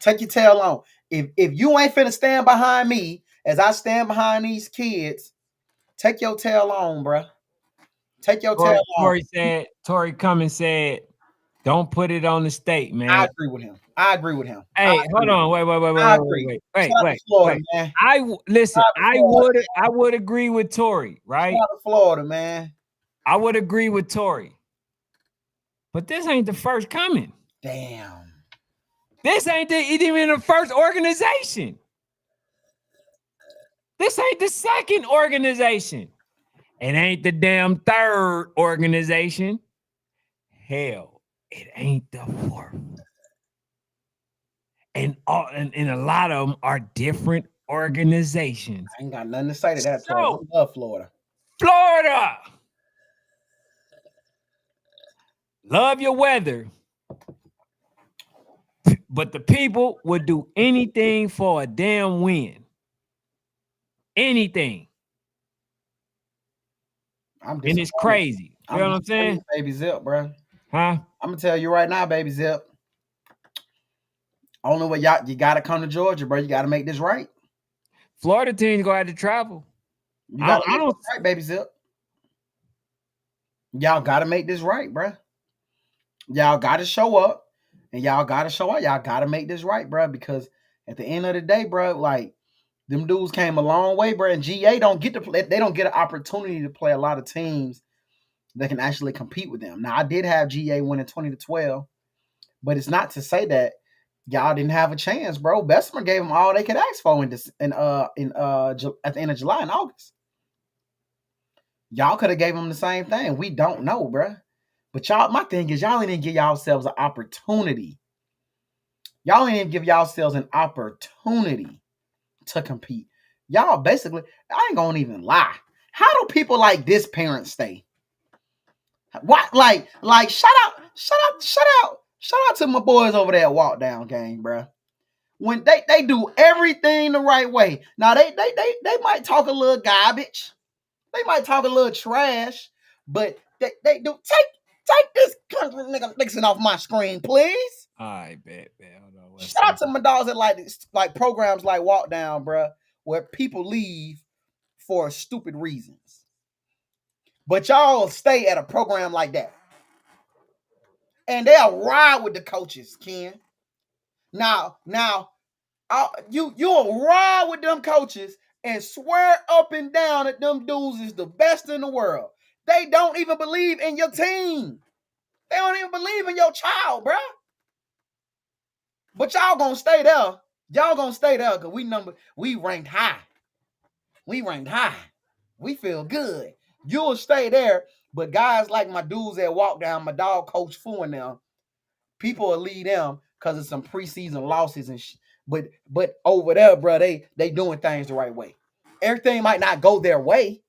Take your tail on. If you ain't finna stand behind me as I stand behind these kids, take your tail on, bruh. Take your tail on. Tory Cummins said, don't put it on the state, man. I agree with him. Hey, hold on. Wait. Florida, man. I would agree with Tory, right? Shout out to Florida, man. I would agree with Tory. But this ain't the first coming. Damn. This ain't even the first organization. This ain't the second organization. It ain't the damn third organization. Hell, it ain't the fourth. And a lot of them are different organizations. I ain't got nothing to say to that, Troy. So, I love Florida. Florida, love your weather, but the people would do anything for a damn win. Anything. I'm And it's disappointed. crazy. You know what I'm saying? Baby Zip, bro. Huh? I'm gonna tell you right now, Baby Zip. I don't know what y'all. You gotta come to Georgia, bro. You gotta make this right. Florida teams gonna have to travel. You gotta I make don't. this right, Baby Zip. Y'all gotta make this right, bro. Y'all gotta show up, and y'all gotta show up. Y'all gotta make this right, bro. Because at the end of the day, bro, like them dudes came a long way, bro. And GA don't get to play. They don't get an opportunity to play a lot of teams that can actually compete with them. Now, I did have GA winning 20-12, but it's not to say that y'all didn't have a chance, bro. Bessemer gave them all they could ask for at the end of July and August. Y'all could have gave them the same thing. We don't know, bro. But y'all, my thing is, y'all didn't give yourselves an opportunity. Y'all didn't give yourselves an opportunity to compete. Y'all basically, I ain't gonna even lie. How do people like this parents stay? What like shout out to my boys over there at Walk Down Gang, bro. When they do everything the right way. Now they might talk a little garbage, they might talk a little trash, but they do take this country nigga Nixon off my screen, please. All right, bet. Hold on. Shout out to my dogs that like programs like Walk Down, bro, where people leave for stupid reasons. But y'all stay at a program like that. And they'll ride with the coaches, Ken. Now, you'll ride with them coaches and swear up and down that them dudes is the best in the world. They don't even believe in your team. They don't even believe in your child, bro. But y'all gonna stay there. Y'all gonna stay there because we ranked high. We ranked high. We feel good. You'll stay there. But guys like my dudes that Walk Down, my dog Coach Fu and them, people will leave them because of some preseason losses and but over there, bro, they doing things the right way. Everything might not go their way,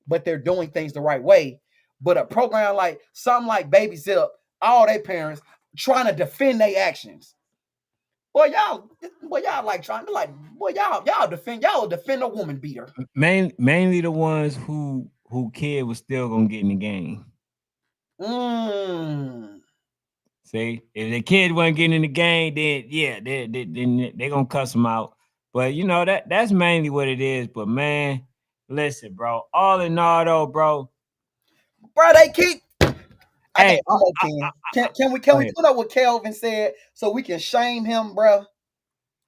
but they're doing things the right way. But a program like something like Baby Zip, all their parents trying to defend their actions. Boy, y'all like trying to like, boy, y'all defend a woman beater. Mainly the ones who kid was still gonna get in the game. See, if the kid wasn't getting in the game, then yeah, they gonna cuss them out. But you know that's mainly what it is. But man, listen, bro. All in all, though, bro, they keep. Hey, Can we put up what Kelvin said so we can shame him, bro?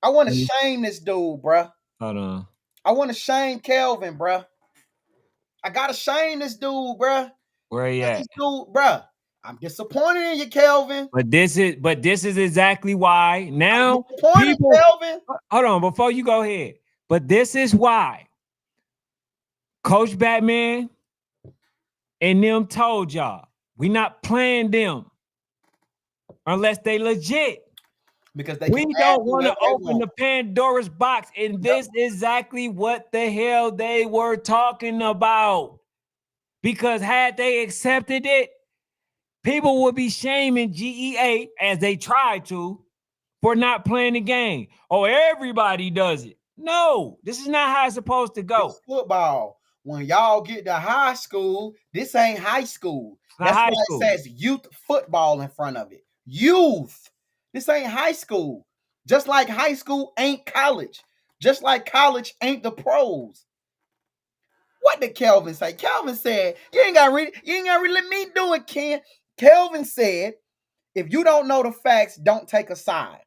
I want to shame this dude, bro. Hold on. I want to shame Kelvin, bro. I gotta shame this dude, bro. Where he at? This dude, bro. I'm disappointed in you, Kelvin. But this is exactly why now people. Kelvin. Hold on, before you go ahead. But this is why Coach Batman and them told y'all we not playing them unless they legit. Because they we don't want to open the Pandora's box, and this is exactly what the hell they were talking about. Because had they accepted it, people would be shaming GEA as they tried to for not playing the game. Oh, everybody does it. No, this is not how it's supposed to go. It's football. When y'all get to high school, this ain't high school. That's why it says youth football in front of it. Youth. This ain't high school. Just like high school ain't college. Just like college ain't the pros. What did Kelvin say? Kelvin said, you ain't gotta let me do it, Ken. Kelvin said, if you don't know the facts, don't take a side.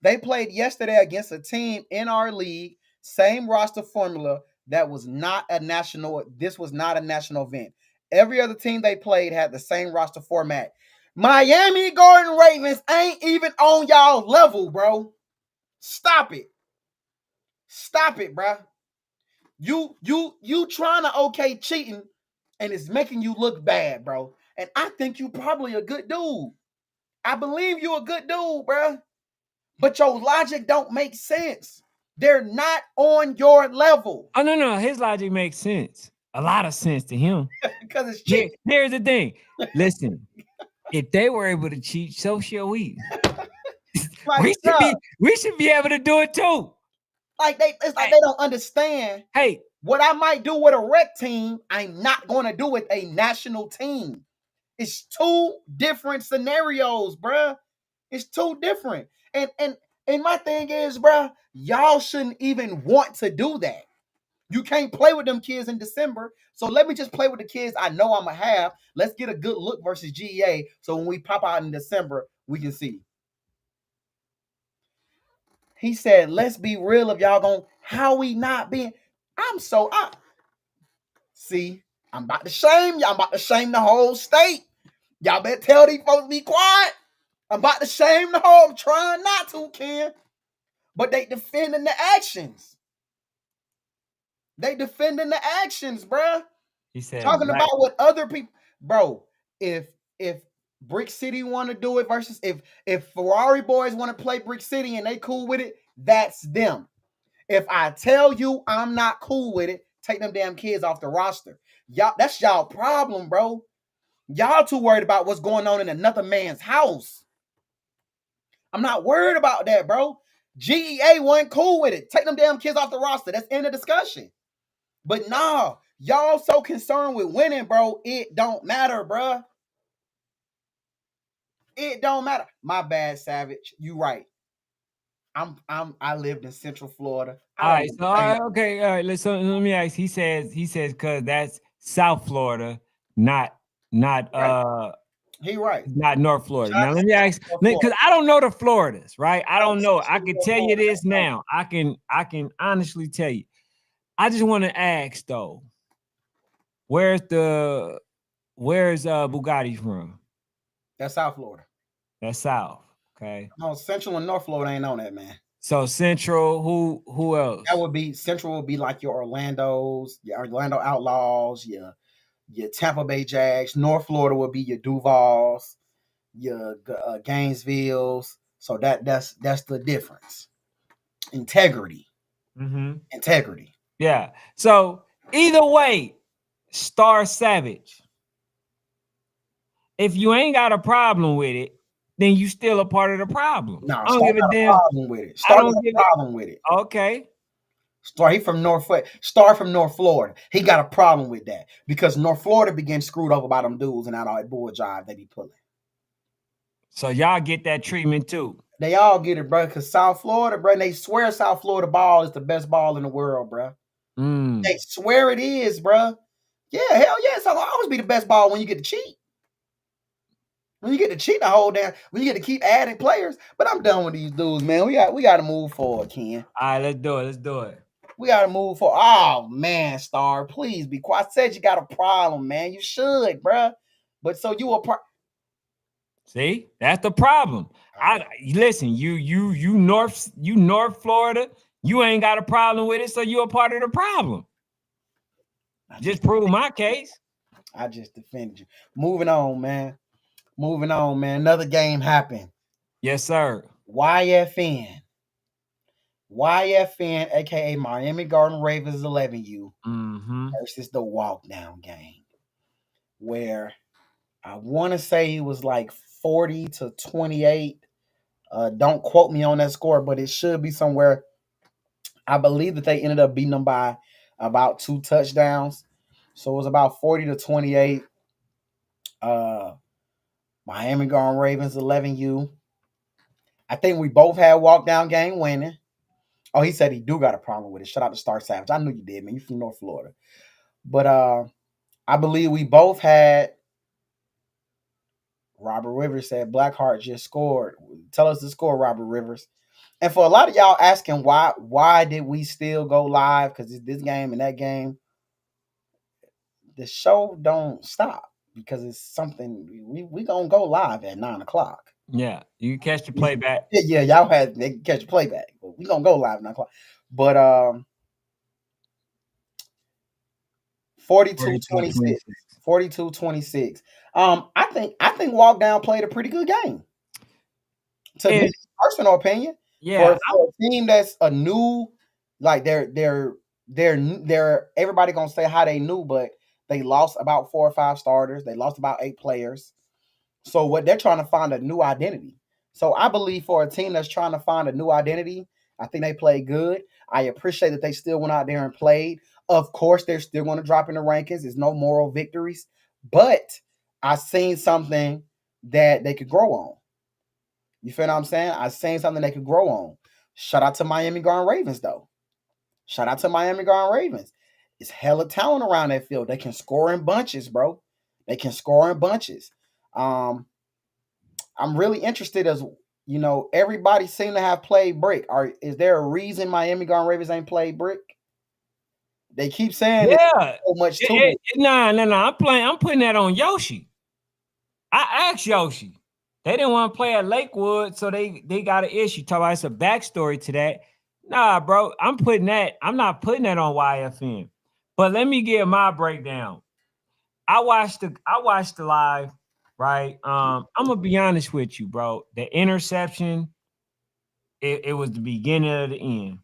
They played yesterday against a team in our league, same roster formula. This was not a national event. Every other team they played had the same roster format. Miami Garden Ravens ain't even on y'all level, bro. Stop it. Stop it, bro. You trying to okay cheating, and it's making you look bad, bro. And I think you probably a good dude. I believe you a good dude, bro. But your logic don't make sense. They're not on your level Oh no, his logic makes sense. A lot of sense to him. because it's cheating. Here's the thing. Listen, if they were able to cheat, so shall we. Like, bruh, We should be able to do it too. like it's like they don't understand. Hey, What I might do with a rec team, I'm not going to do with a national team. It's two different scenarios, bruh. It's too different. And my thing is, bruh, y'all shouldn't even want to do that. You can't play with them kids in December. So let me just play with the kids I know I'm going to have. Let's get a good look versus GEA. So when we pop out in December, we can see. He said, let's be real if y'all going, how we not being. See, I'm about to shame y'all. I'm about to shame the whole state. Y'all better tell these folks to be quiet. I'm about to shame the whole. I'm trying not to, Ken. But they defending the actions. They defending the actions, bruh. he said, Talking about what other people, bro. If Brick City want to do it versus if Ferrari boys want to play Brick City and they cool with it, that's them. If I tell you I'm not cool with it, take them damn kids off the roster. Y'all, that's y'all problem, bro. Y'all too worried about what's going on in another man's house. I'm not worried about that, bro. GEA wasn't cool with it. Take them damn kids off the roster. That's in the discussion. But nah, y'all so concerned with winning, bro. It don't matter, bro. It don't matter. My bad, Savage. You right. I lived in Central Florida. all right, so okay, all right. Let me ask. He says because that's South Florida, not right. He right. not North Florida. Now let me ask, because I don't know the Floridas, right? I don't know. I can tell you this now. I can honestly tell you. I just want to ask though, where's Bugatti from? That's South Florida. That's South. Okay. No, Central and North Florida ain't on that, man. So Central, who else? That would be Central would be like your Orlando's, your Orlando Outlaws, your Tampa Bay Jags. North Florida would be your Duvals, your Gainesvilles. So that's the difference. Integrity. Mm-hmm. Integrity. Yeah. So either way, Star Savage. If you ain't got a problem with it, then you still a part of the problem. No, I don't give a damn. Problem with it. Star got a problem with it. Okay. Star from North Florida. He got a problem with that because North Florida began screwed over by them dudes and out all that bull jive they be pulling. So y'all get that treatment too. They all get it, bro. Because South Florida, bro, they swear South Florida ball is the best ball in the world, bro. They swear it is, bro. Yeah, hell yeah. So it'll always be the best ball when you get to cheat. When you get to cheat the whole damn, when you get to keep adding players. But I'm done with these dudes, man. We got to move forward, Ken. All right, let's do it. We got to move forward. Oh man, Star, please be quiet. I said you got a problem, man. You should, bro. But so you a part. See, that's the problem. Listen, you North Florida, you ain't got a problem with it, so you a part of the problem. Just prove my case. I just defended you. Moving on, man. Another game happened. Yes, sir. YFN, aka Miami Garden Ravens 11U versus the walk down game, where I want to say it was like 40-28. Don't quote me on that score, but it should be somewhere. I believe that they ended up beating them by about 2 touchdowns. So it was about 40-28. Miami Garden Ravens 11U. I think we both had walk down game winning. Oh, he said he do got a problem with it. Shout out to Star Savage. I knew you did, man. You from North Florida. But I believe we both had. Robert Rivers said Blackheart just scored. Tell us the score, Robert Rivers. And for a lot of y'all asking why did we still go live? Because it's this game and that game. The show don't stop because it's something we gonna go live at 9:00. Yeah, you can catch the playback. Yeah, y'all they can catch the playback. But we gonna go live at 9:00. But 42-26. 42-26. 42-26. I think Walk Down played a pretty good game. To me, And personal opinion, yeah, for a team that's a new, like they're everybody gonna say how they knew, but they lost about 4 or 5 starters. They lost about 8 players. So what they're trying to find a new identity. So I believe for a team that's trying to find a new identity, I think they played good. I appreciate that they still went out there and played. Of course, they're still going to drop in the rankings. There's no moral victories, but I seen something that they could grow on. You feel what I'm saying? I seen something they could grow on. Shout out to Miami Garden Ravens, though. Shout out to Miami Garden Ravens. It's hella talent around that field. They can score in bunches, bro. They can score in bunches. Um, I'm really interested as everybody seem to have played brick. Is there a reason Miami Garden Ravens ain't played brick? They keep saying it's yeah. so much to it. Nah. I'm putting that on Yoshi. I asked Yoshi. They didn't want to play at Lakewood, so they got an issue. Talk about it's a backstory to that. Nah, bro. I'm not putting that on YFN. But let me give my breakdown. I watched the live, right? I'm gonna be honest with you, bro. The interception, it was the beginning of the end.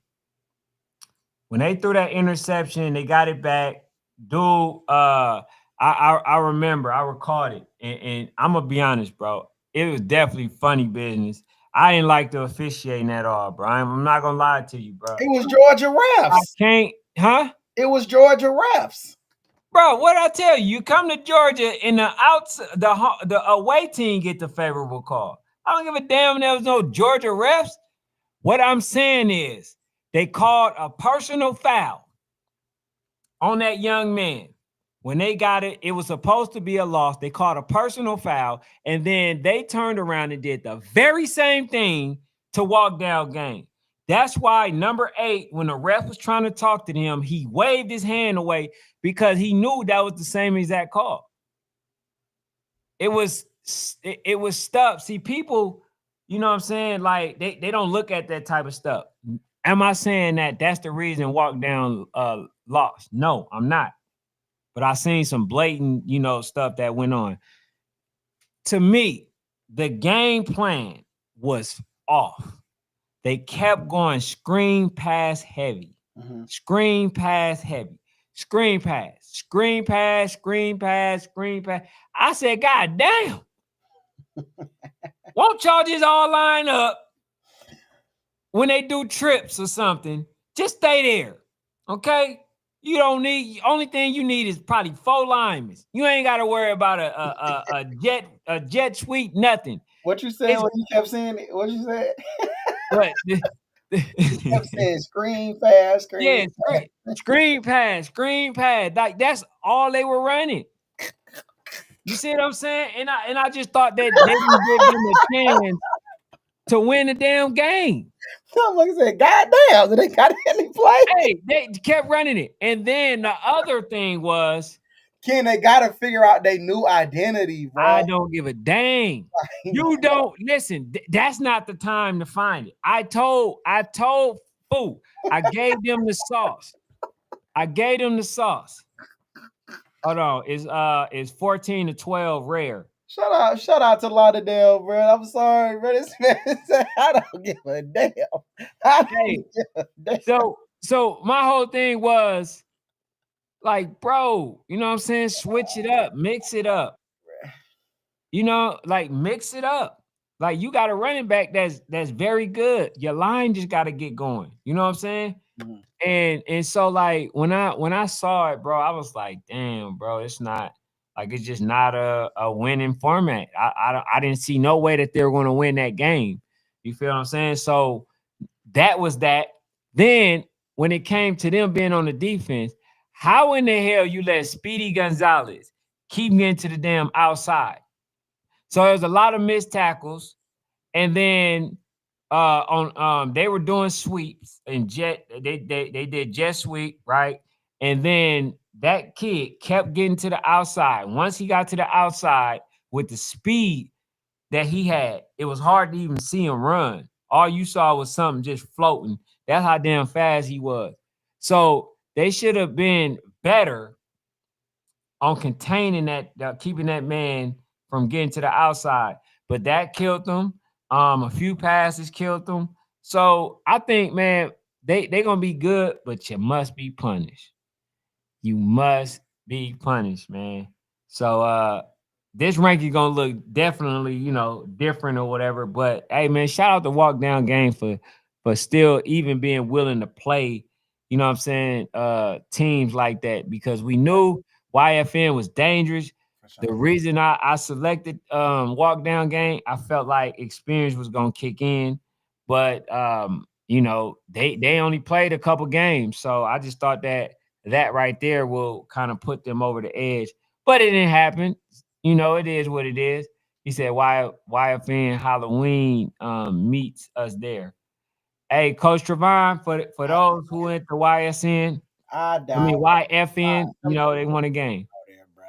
When they threw that interception, they got it back. Dude, I remember, I recalled it, and I'm gonna be honest, bro. It was definitely funny business. I didn't like the officiating at all, bro. I'm not gonna lie to you, bro. It was Georgia I refs. can't, huh? It was Georgia refs. Bro, what I tell you? You come to Georgia and the away team get the favorable call. I don't give a damn. There was no Georgia refs. What I'm saying is they called a personal foul on that young man. When they got it, it was supposed to be a loss. They called a personal foul, and then they turned around and did the very same thing to Walk Down game. That's why number 8, when the ref was trying to talk to him, he waved his hand away because he knew that was the same exact call. It was stuff. See, people, you know what I'm saying? Like they don't look at that type of stuff. Am I saying that that's the reason Walk Down lost? No, I'm not. But I seen some blatant, stuff that went on. To me, the game plan was off. They kept going screen pass heavy, screen pass heavy, screen pass, screen pass, screen pass, screen pass. I said, God damn. Won't y'all just all line up when they do trips or something? Just stay there. Okay? You don't need, only thing you need is probably 4 linemen. You ain't got to worry about a jet sweep, nothing. What you said when you kept saying it? What you said? But You kept saying screen fast, yeah, screen fast. screen pass, screen pass. Like that's all they were running. You see what I'm saying? And I just thought that they didn't give them a chance to win the damn game. Somebody said, God damn, did they got any play? Hey, they kept running it. And then the other thing was, Ken, they gotta figure out their new identity, bro. I don't give a dang. You don't listen. That's not the time to find it. I told Foo, I gave them the sauce. I gave them the sauce. Hold on, it's 14-12 rare. Shout out to Lauderdale, bro. I'm sorry, bro. This man said, I don't give a damn. I don't Hey, give a damn. so my whole thing was like, bro, you know what I'm saying? Switch it up, mix it up. Like mix it up. Like you got a running back that's very good. Your line just got to get going. You know what I'm saying? Mhm. And so like when I saw it, bro, I was like, damn, bro, it's not like it's just not a winning format. I didn't see no way that they were going to win that game. You feel what I'm saying? So that was that. Then when it came to them being on the defense, how in the hell you let Speedy Gonzalez keep getting to the damn outside? So there's a lot of missed tackles, and then on they were doing sweeps and they did jet sweep, right? And then that kid kept getting to the outside. Once he got to the outside with the speed that he had, it was hard to even see him run. All you saw was something just floating. That's how damn fast he was. So they should have been better on containing that, keeping that man from getting to the outside. But that killed them. A few passes killed them. So I think, man, they gonna be good, but you must be punished. You must be punished, man. So this ranking gonna look definitely, different or whatever. But hey, man, shout out to Walk Down Game for still even being willing to play, what I'm saying, teams like that, because we knew YFN was dangerous. For The sure. reason I selected Walk Down Game, I felt like experience was gonna kick in, but they only played a couple games, so I just thought that right there will kind of put them over the edge. But it didn't happen. It is what it is. He said, YFN Halloween meets us there. Hey, Coach Trevon, for I, those who went to YSN, I I doubt mean YFN, them they won a game. out there, bro.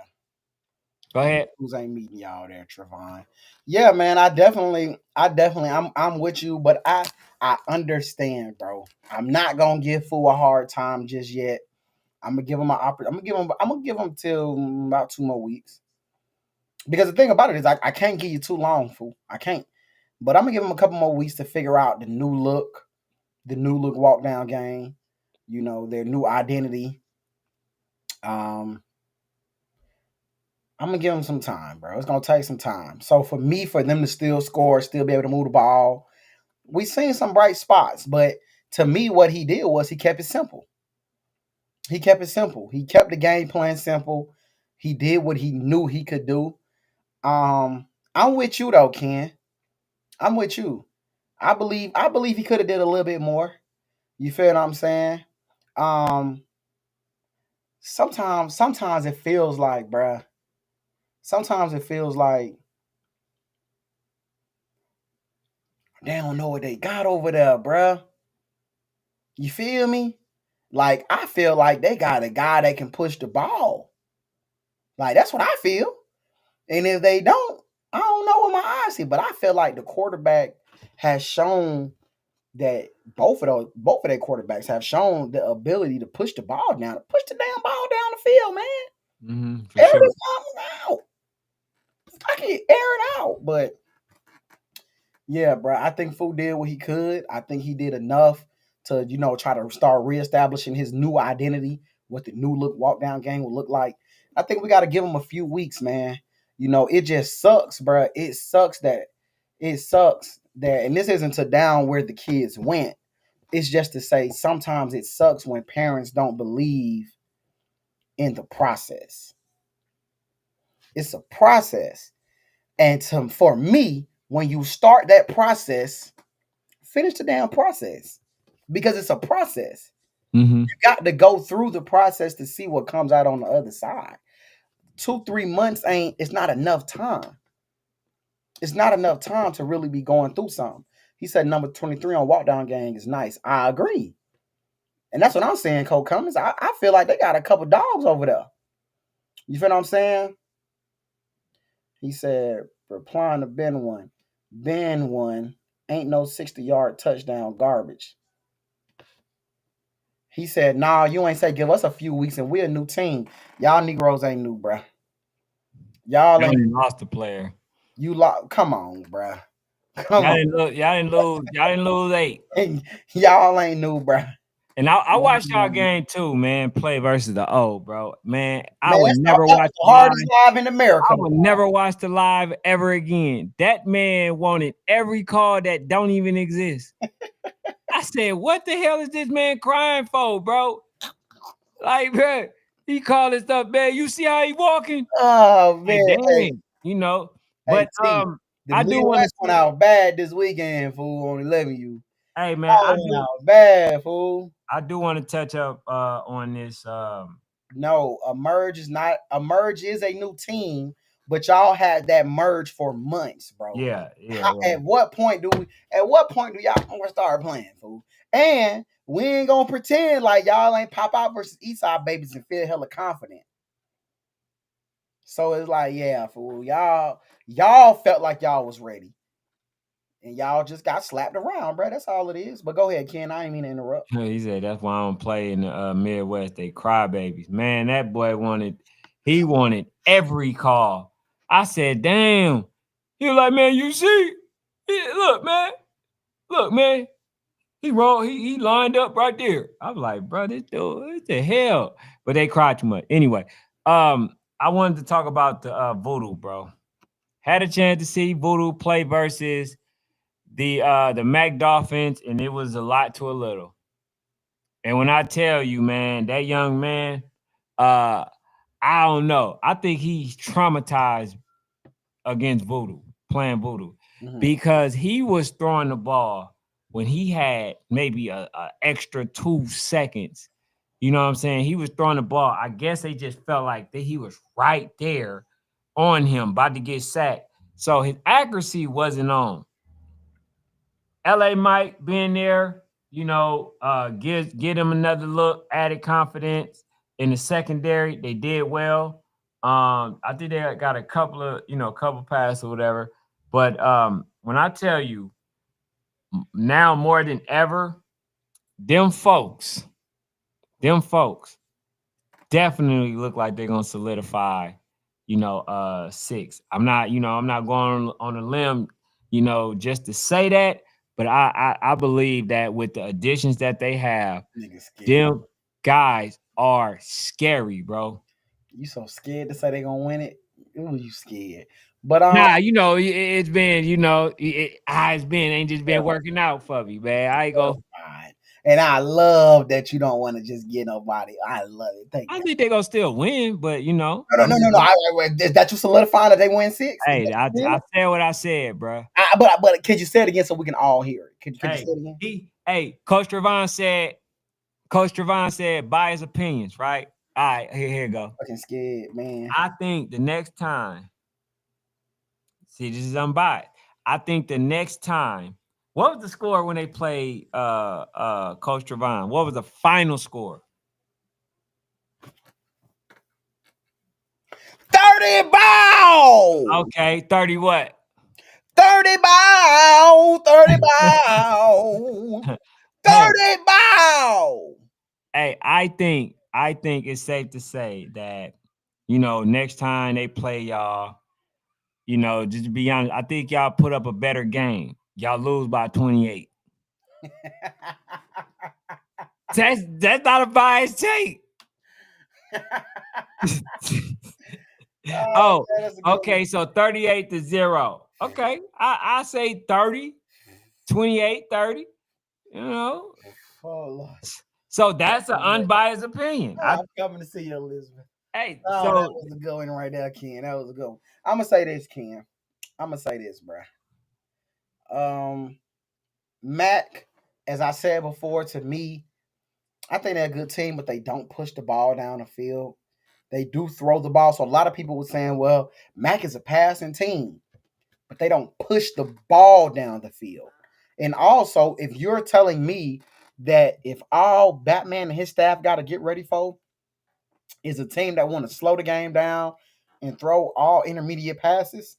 Go Them ahead. fools ain't meeting y'all there, Trevon. Yeah, man. I'm with you, but I understand, bro. I'm not gonna give Fool a hard time just yet. I'm gonna give him an opportunity. I'm gonna give him till about 2 more weeks. Because the thing about it is, I can't give you too long, Fool. I can't. But I'm gonna give him a couple more weeks to figure out the new look walk down game. Their new identity. Um, I'm gonna give them some time, bro. It's gonna take some time. So for them to still score, still be able to move the ball, we seen some bright spots. But to me, what he did was he kept it simple. He kept it simple. He kept the game plan simple. He did what he knew he could do. I'm with you though, Ken. I'm with you. I believe he could have did a little bit more. You feel what I'm saying? Um, sometimes it feels like, bruh. Sometimes it feels like they don't know what they got over there, bruh. You feel me? Like I feel like they got a guy that can push the ball. Like that's what I feel. And if they don't, I don't know what my eyes see. But I feel like the quarterback has shown that both of their quarterbacks have shown the ability to push the ball down, to push the damn ball down the field, man. For Air sure. this something out. I can air it out, but yeah, bro. I think Fu did what he could. I think he did enough to, try to start reestablishing his new identity, what the new look walk down game will look like. I think we got to give him a few weeks, man. It just sucks, bro. It sucks that, and this isn't to down where the kids went. It's just to say sometimes it sucks when parents don't believe in the process. It's a process. And for me, when you start that process, finish the damn process because it's a process. hmm You got to go through the process to see what comes out on the other side. 2-3 months it's not enough time. It's not enough time to really be going through something. He said number 23 on walk down gang is nice. I agree. And that's what I'm saying, Cole Cummins. I feel like they got a couple dogs over there. You feel what I'm saying? He said, replying to Ben one. Ben one ain't no 60-yard touchdown garbage. He said, nah, you ain't say give us a few weeks and we're a new team. Y'all Negroes ain't new, bruh. Y'all Y'all ain't didn't lost the player. come on, bruh. Come Y'all on. didn't lose. Y'all didn't lose. Y'all didn't lose 8. Y'all ain't new, bruh. And I watched y'all game too, man. Play versus the O, bro. Man, I Man, would that never was watch the the live. hardest live in America. I would never watch the live ever again. That man wanted every call that don't even exist. I said, what the hell is this man crying for, bro? Like, bro, he calling stuff, man. You see how he walking? Oh Like, man, hey, dang, hey But T, the I do want to Midwest went out bad this weekend, fool, on 11U. hey man, Y'all went out bad, fool. I do want to touch up on this. No, a merge is a new team, but y'all had that merge for months, bro. Yeah, yeah, yeah. At what point do y'all gonna start playing, fool? And we ain't gonna pretend like y'all ain't pop out versus Eastside babies and feel hella confident. So it's like, yeah, fool, y'all felt like y'all was ready. And y'all just got slapped around, bro. That's all it is. But go ahead, Ken. I ain't mean to interrupt. He said that's why I don't play in the Midwest. They crybabies. Man, that boy wanted He wanted every call. I said, damn. He was like, man, you see? Look, man. Look, man. He rolled, he lined up right there. I was like, bro, this dude, what the hell? But they cried too much. Anyway, I wanted to talk about the Voodoo, bro. Had a chance to see Voodoo play versus the Mac Dolphins, and it was a lot to a little. And when I tell you, man, that young man, uh, I don't know. I think he's traumatized against Voodoo, playing Voodoo, because he was throwing the ball when he had maybe a extra 2 seconds. You know what I'm saying? He was throwing the ball. I guess they just felt like that he was right there on him, about to get sacked. So his accuracy wasn't on. LA Mike being there, get him another look, added confidence in the secondary. They did well. I think they got a couple of, couple passes or whatever. But when I tell you now more than ever, them folks, definitely look like they're gonna solidify, six. I'm not going on a limb, just to say that, but I believe that with the additions that they have, them guys are scary, bro. You so scared to say they gonna win it? Ooh, you scared. But Nah, it's been, how it's been ain't just yeah, been working out for me, man. I ain't that's go. fine. And I love that you don't want to just get nobody. I love it. Thank I you. think they gonna still win, but No, no, I'm no, no, no. just, Is that you solidifying that they win six? Is hey, that I you saying I it? said what I said, bro. But could you say it again so we can all hear it? Could you say Hey, it again? Coach Trevon said, buy his opinions, right? All right, here you go. Fucking scared, man. I think the next time, see, this is unbiased. I think the next time, what was the score when they played Coach Trevon? What was the final score? 30 bow! Okay, 30 what? 30 bow! 30 bow! Hey, 30 bow! hey, I think it's safe to say that, next time they play y'all, just to be honest, I think y'all put up a better game. Y'all lose by 28. That's not a biased take. Oh, Oh, man, that's a good one. okay. So 38-0. Okay. I say 30, 28, 30. You know. Oh, Lord. So that's an unbiased opinion. I'm coming to see you, Elizabeth. Hey, Oh, that so was a good one right there, Ken. That was a good one. I'm gonna say this, Ken. I'm gonna say this, bruh. Um, Mac, as I said before, to me, I think they're a good team, but they don't push the ball down the field. They do throw the ball. So a lot of people were saying, well, Mac is a passing team, but they don't push the ball down the field. And also, if you're telling me that if all Batman and his staff got to get ready for is a team that want to slow the game down and throw all intermediate passes,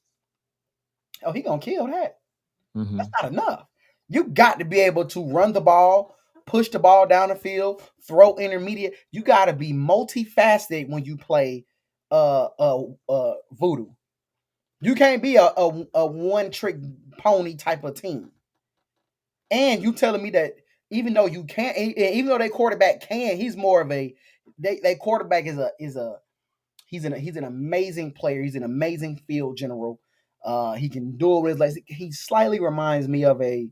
oh, he gonna kill that. That's mhm. not enough. You got to be able to run the ball, push the ball down the field, throw intermediate. You got to be multifaceted when you play Voodoo. You can't be a one trick pony type of team. And you telling me that even though you can't, even though their quarterback can, he's more of a they quarterback is a he's an amazing player. He's an amazing field general. He can do it with his legs. He slightly reminds me of a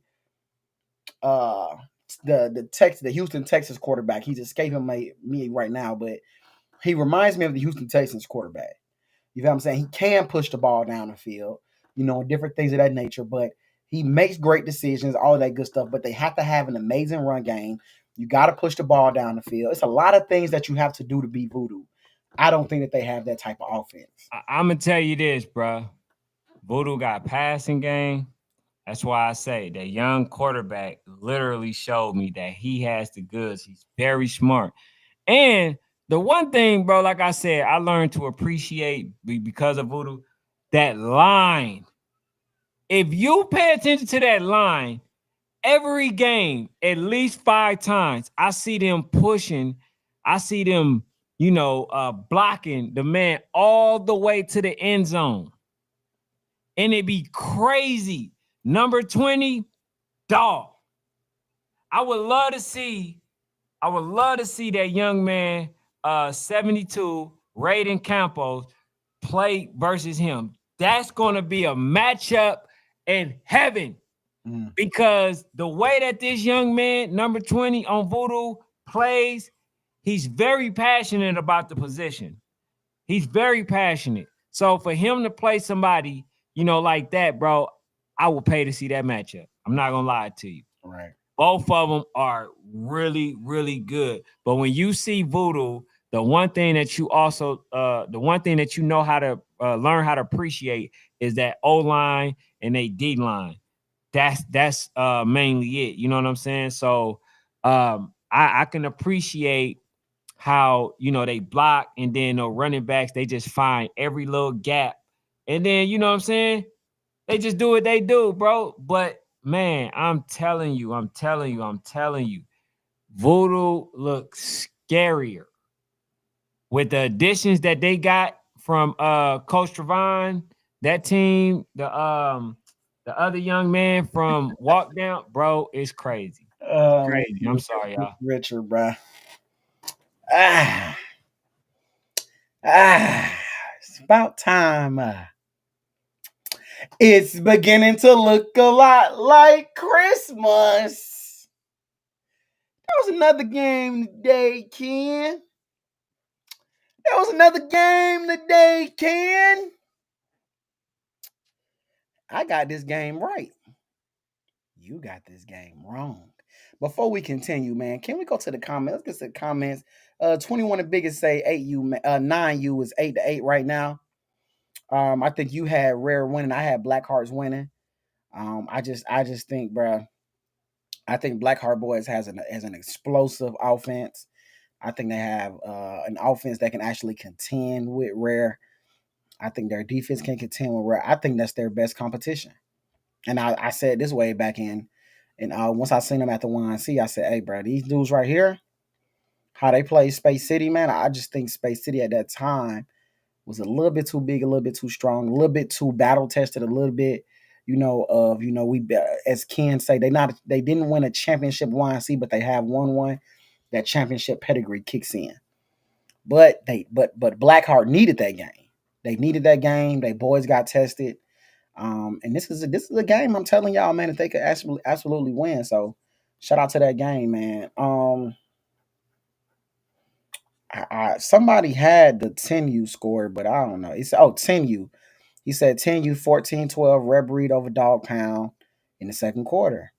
uh the Houston Texas quarterback. He's escaping me right now, but he reminds me of the Houston Texans quarterback. You know what I'm saying? He can push the ball down the field, different things of that nature, but he makes great decisions, all that good stuff. But they have to have an amazing run game. You got to push the ball down the field. It's a lot of things that you have to do to be Voodoo. I don't think that they have that type of offense. I'm gonna tell you this, bro. Voodoo got passing game. That's why I say that young quarterback literally showed me that he has the goods. He's very smart. And the one thing, bro, like I said, I learned to appreciate because of Voodoo, that line. If you pay attention to that line, every game, at least 5 times, I see them pushing. I see them, blocking the man all the way to the end zone. And it'd be crazy. Number 20, dog. I would love to see that young man, 72, Raiden Campos, play versus him. That's gonna be a matchup in heaven. Because the way that this young man, number 20 on Voodoo, plays, he's very passionate about the position. He's very passionate. So for him to play somebody, like that, bro, I will pay to see that matchup. I'm not gonna lie to you. Right. Both of them are really, really good. But when you see Voodoo, the one thing that you know how to learn how to appreciate is that O line and a D line. That's mainly it. You know what I'm saying? So I can appreciate how they block, and then the running backs, they just find every little gap, and then you know what I'm saying, they just do what they do, bro. But man, I'm telling you, Voodoo looks scarier with the additions that they got from Coach Trevon, that team, the other young man from Walk Down, bro, it's crazy. Crazy. I'm sorry, y'all. Richard, bruh. Ah, ah, it's about time. It's beginning to look a lot like Christmas. There was another game today, Ken. There was another game today, Ken. I got this game right. You got this game wrong. Before we continue, man, can we go to the comments? Let's get to the comments. 21 the biggest say 8U, 9U is 8-8 right now. I think you had Rare winning. I had Black Hearts winning. I just think, bro. I think Black Heart Boys has an explosive offense. I think they have an offense that can actually contend with Rare. I think their defense can contend with Rare. I think that's their best competition. And I said this way back in, and once I seen them at the YNC, I said, "Hey, bro, these dudes right here, how they play Space City, man. I just think Space City at that time was a little bit too big, a little bit too strong, a little bit too battle tested, a little bit, we as Ken say, they didn't win a championship YNC, but they have won one. That championship pedigree kicks in. But Blackheart needed that game. They needed that game. They boys got tested. And this is a game I'm telling y'all, man, that they could absolutely win. So shout out to that game, man. Somebody had the 10U score, but I don't know. He said, 10U. He said 10U 14-12 Red Breed over Dog Pound in the second quarter.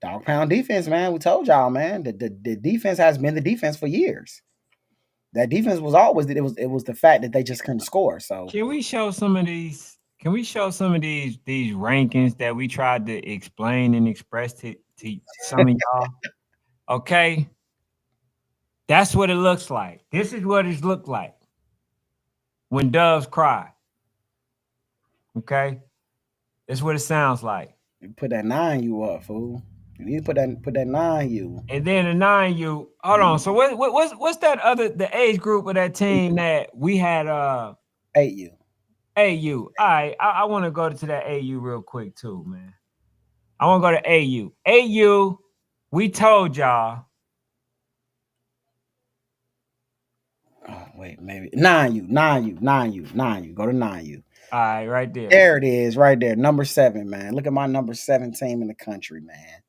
Dog Pound defense, man. We told y'all, man. The defense has been the defense for years. That defense was always it was the fact that they just couldn't score. So Can we show some of these? Can we show some of these rankings that we tried to explain and express to some of y'all? Okay, that's what it looks like. This is what it looked like when doves cry. Okay, that's what it sounds like. you put that 9U up, fool. You need to put that 9U. And then the 9U. Hold on. So what's that other the age group of that team that we had? 8U. AU. All right, I want to go to that AU real quick too, man. I want to go to AU. AU, we told y'all. Oh, wait, maybe 9U. Go to 9U. All right, right there. There it is, right there. Number 7, man. Look at my number 7 team in the country, man.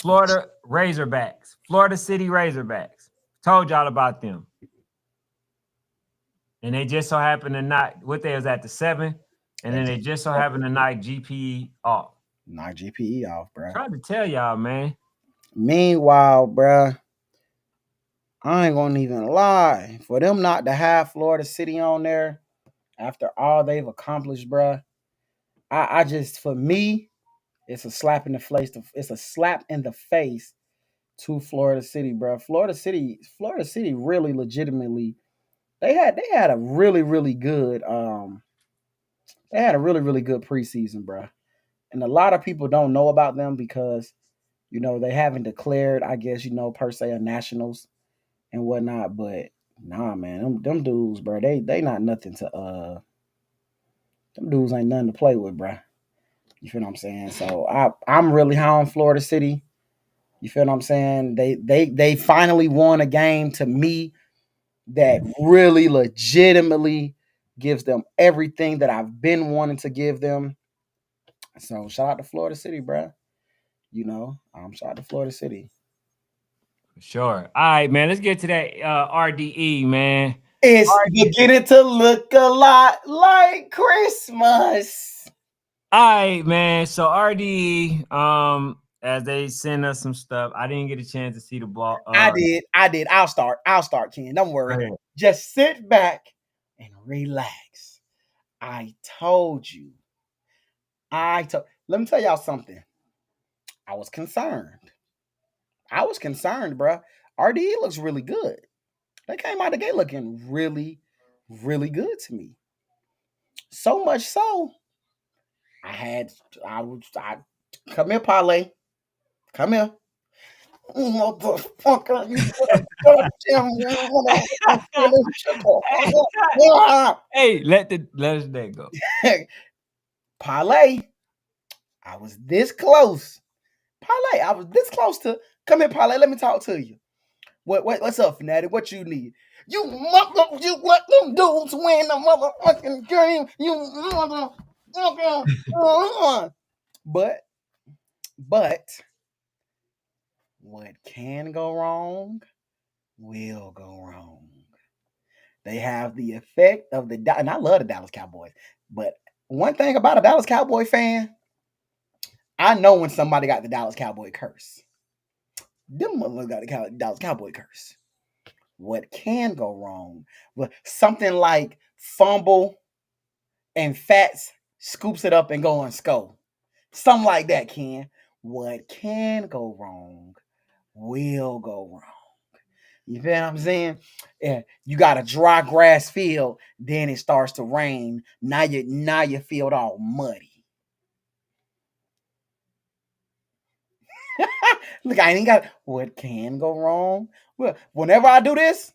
Florida Razorbacks. Florida City Razorbacks. Told y'all about them. And they just so happened to knock what they was at the 7. And then they just so happened to knock GPE off. Knock GPE off, bro. Trying to tell y'all, man. Meanwhile, bro, I ain't gonna even lie. For them not to have Florida City on there after all they've accomplished, bro, I just, for me, it's a slap in the face. It's a slap in the face to Florida City, bro. Florida City really legitimately they had a really really good preseason, bro. And a lot of people don't know about them because they haven't declared, I guess, per se a nationals. and whatnot. But nah, man, them dudes, bro, they not nothing to them dudes ain't nothing to play with, bro. You feel what I'm saying? So I'm really high on Florida City. You feel what I'm saying? They finally won a game to me that really legitimately gives them everything that I've been wanting to give them. So shout out to Florida City, bro. Shout out to Florida City. Sure. All right, man. Let's get to that RDE, man. It's RDE. beginning to look a lot like Christmas. All right, man. So RDE, as they send us some stuff, I didn't get a chance to see the ball. I did. I'll start, Ken. Don't worry. Go ahead. Just sit back and relax. I told you. Let me tell y'all something. I was concerned. Bruh. RDE looks really good. They came out the gate looking really, really good to me. So much so, I come here, Parlay. Come here. Motherfucker, you goddamn Hey, let us that go. Parlay. I was this close. Parlay, I was this close to come here, Parlay. Let me talk to you. What's up, Fanatic? What you need? You let them dudes win the motherfucking game. But what can go wrong will go wrong. They have the effect of and I love the Dallas Cowboys. But one thing about a Dallas Cowboy fan, I know when somebody got the Dallas Cowboy curse. Them motherfuckers got the Dallas Cowboy curse. What can go wrong? Well, something like fumble and Fats scoops it up and go and score. Something like that, Ken. What can go wrong will go wrong. You feel what I'm saying? Yeah, you got a dry grass field, then it starts to rain. Now your field all muddy. Look, I ain't got what can go wrong. Well, whenever I do this,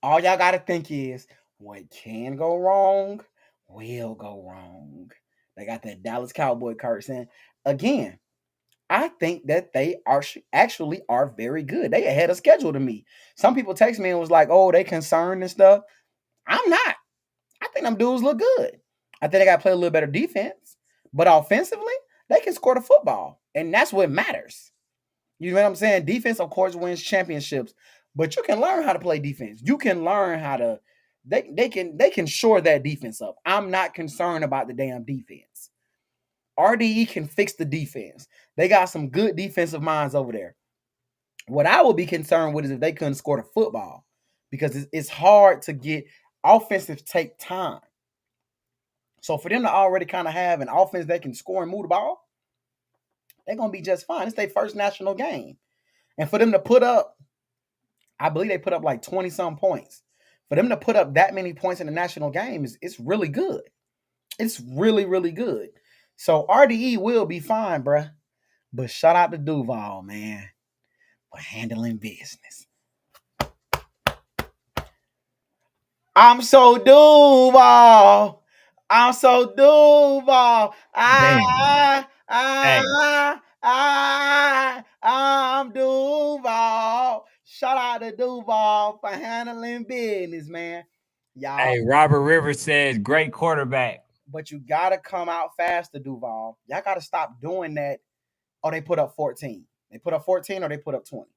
all y'all gotta think is what can go wrong will go wrong. They got that Dallas Cowboy curse. And again, I think that they are actually are very good. They ahead of schedule to me. Some people text me and was like, "Oh, they concerned and stuff." I'm not. I think them dudes look good. I think they got to play a little better defense, but offensively, they can score the football, and that's what matters. You know what I'm saying? Defense, of course, wins championships, but you can learn how to play defense. You can learn how to. They can shore that defense up. I'm not concerned about the damn defense. RDE can fix the defense. They got some good defensive minds over there. What I would be concerned with is if they couldn't score the football, because it's hard to get offensive take time. So for them to already kind of have an offense that can score and move the ball, they're gonna be just fine. It's their first national game, and for them to put up, I believe they put up like 20-some points. For them to put up that many points in the national game it's really good. It's really, really good. So RDE will be fine, bruh. But shout out to Duval, man, for handling business. I'm so Duval. I'm so Duval. Hey. I'm Duval. Shout out to Duval for handling business, man. Y'all, Hey, Robert Rivers says great quarterback. but you gotta come out faster, Duval. Y'all gotta stop doing that. Oh, they put up 14. They put up 14 or they put up 20.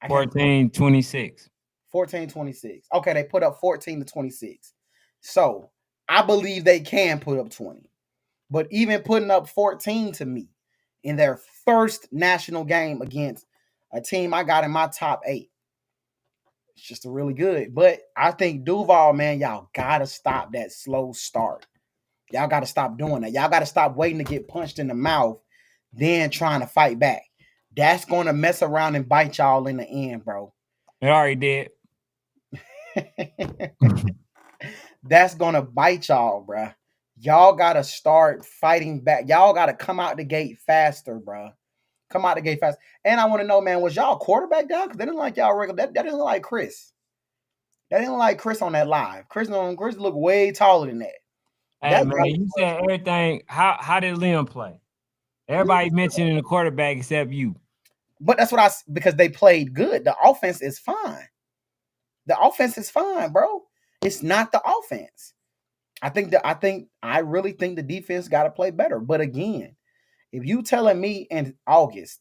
14-26. 14-26. Okay, they put up 14-26. So I believe they can put up 20. But even putting up 14 to me in their first national game against a team I got in my top 8, it's just a really good. But I think Duval, man, y'all gotta stop that slow start. Y'all gotta stop doing that. Y'all gotta stop waiting to get punched in the mouth, then trying to fight back. That's gonna mess around and bite y'all in the end, bro. It already did. That's gonna bite y'all, bruh. Y'all gotta start fighting back. Y'all gotta come out the gate faster, bruh. Come out the gate fast. And I want to know, man, was y'all quarterback down? Because they didn't like y'all regular. That didn't look like Chris. That didn't look like Chris on that live. Chris looked way taller than that. Hey That man, guy you said everything. How did Liam play? Everybody mentioning the quarterback except you. but that's what because they played good. The offense is fine. The offense is fine, bro. It's not the offense. I really think the defense got to play better. But again, if you telling me in August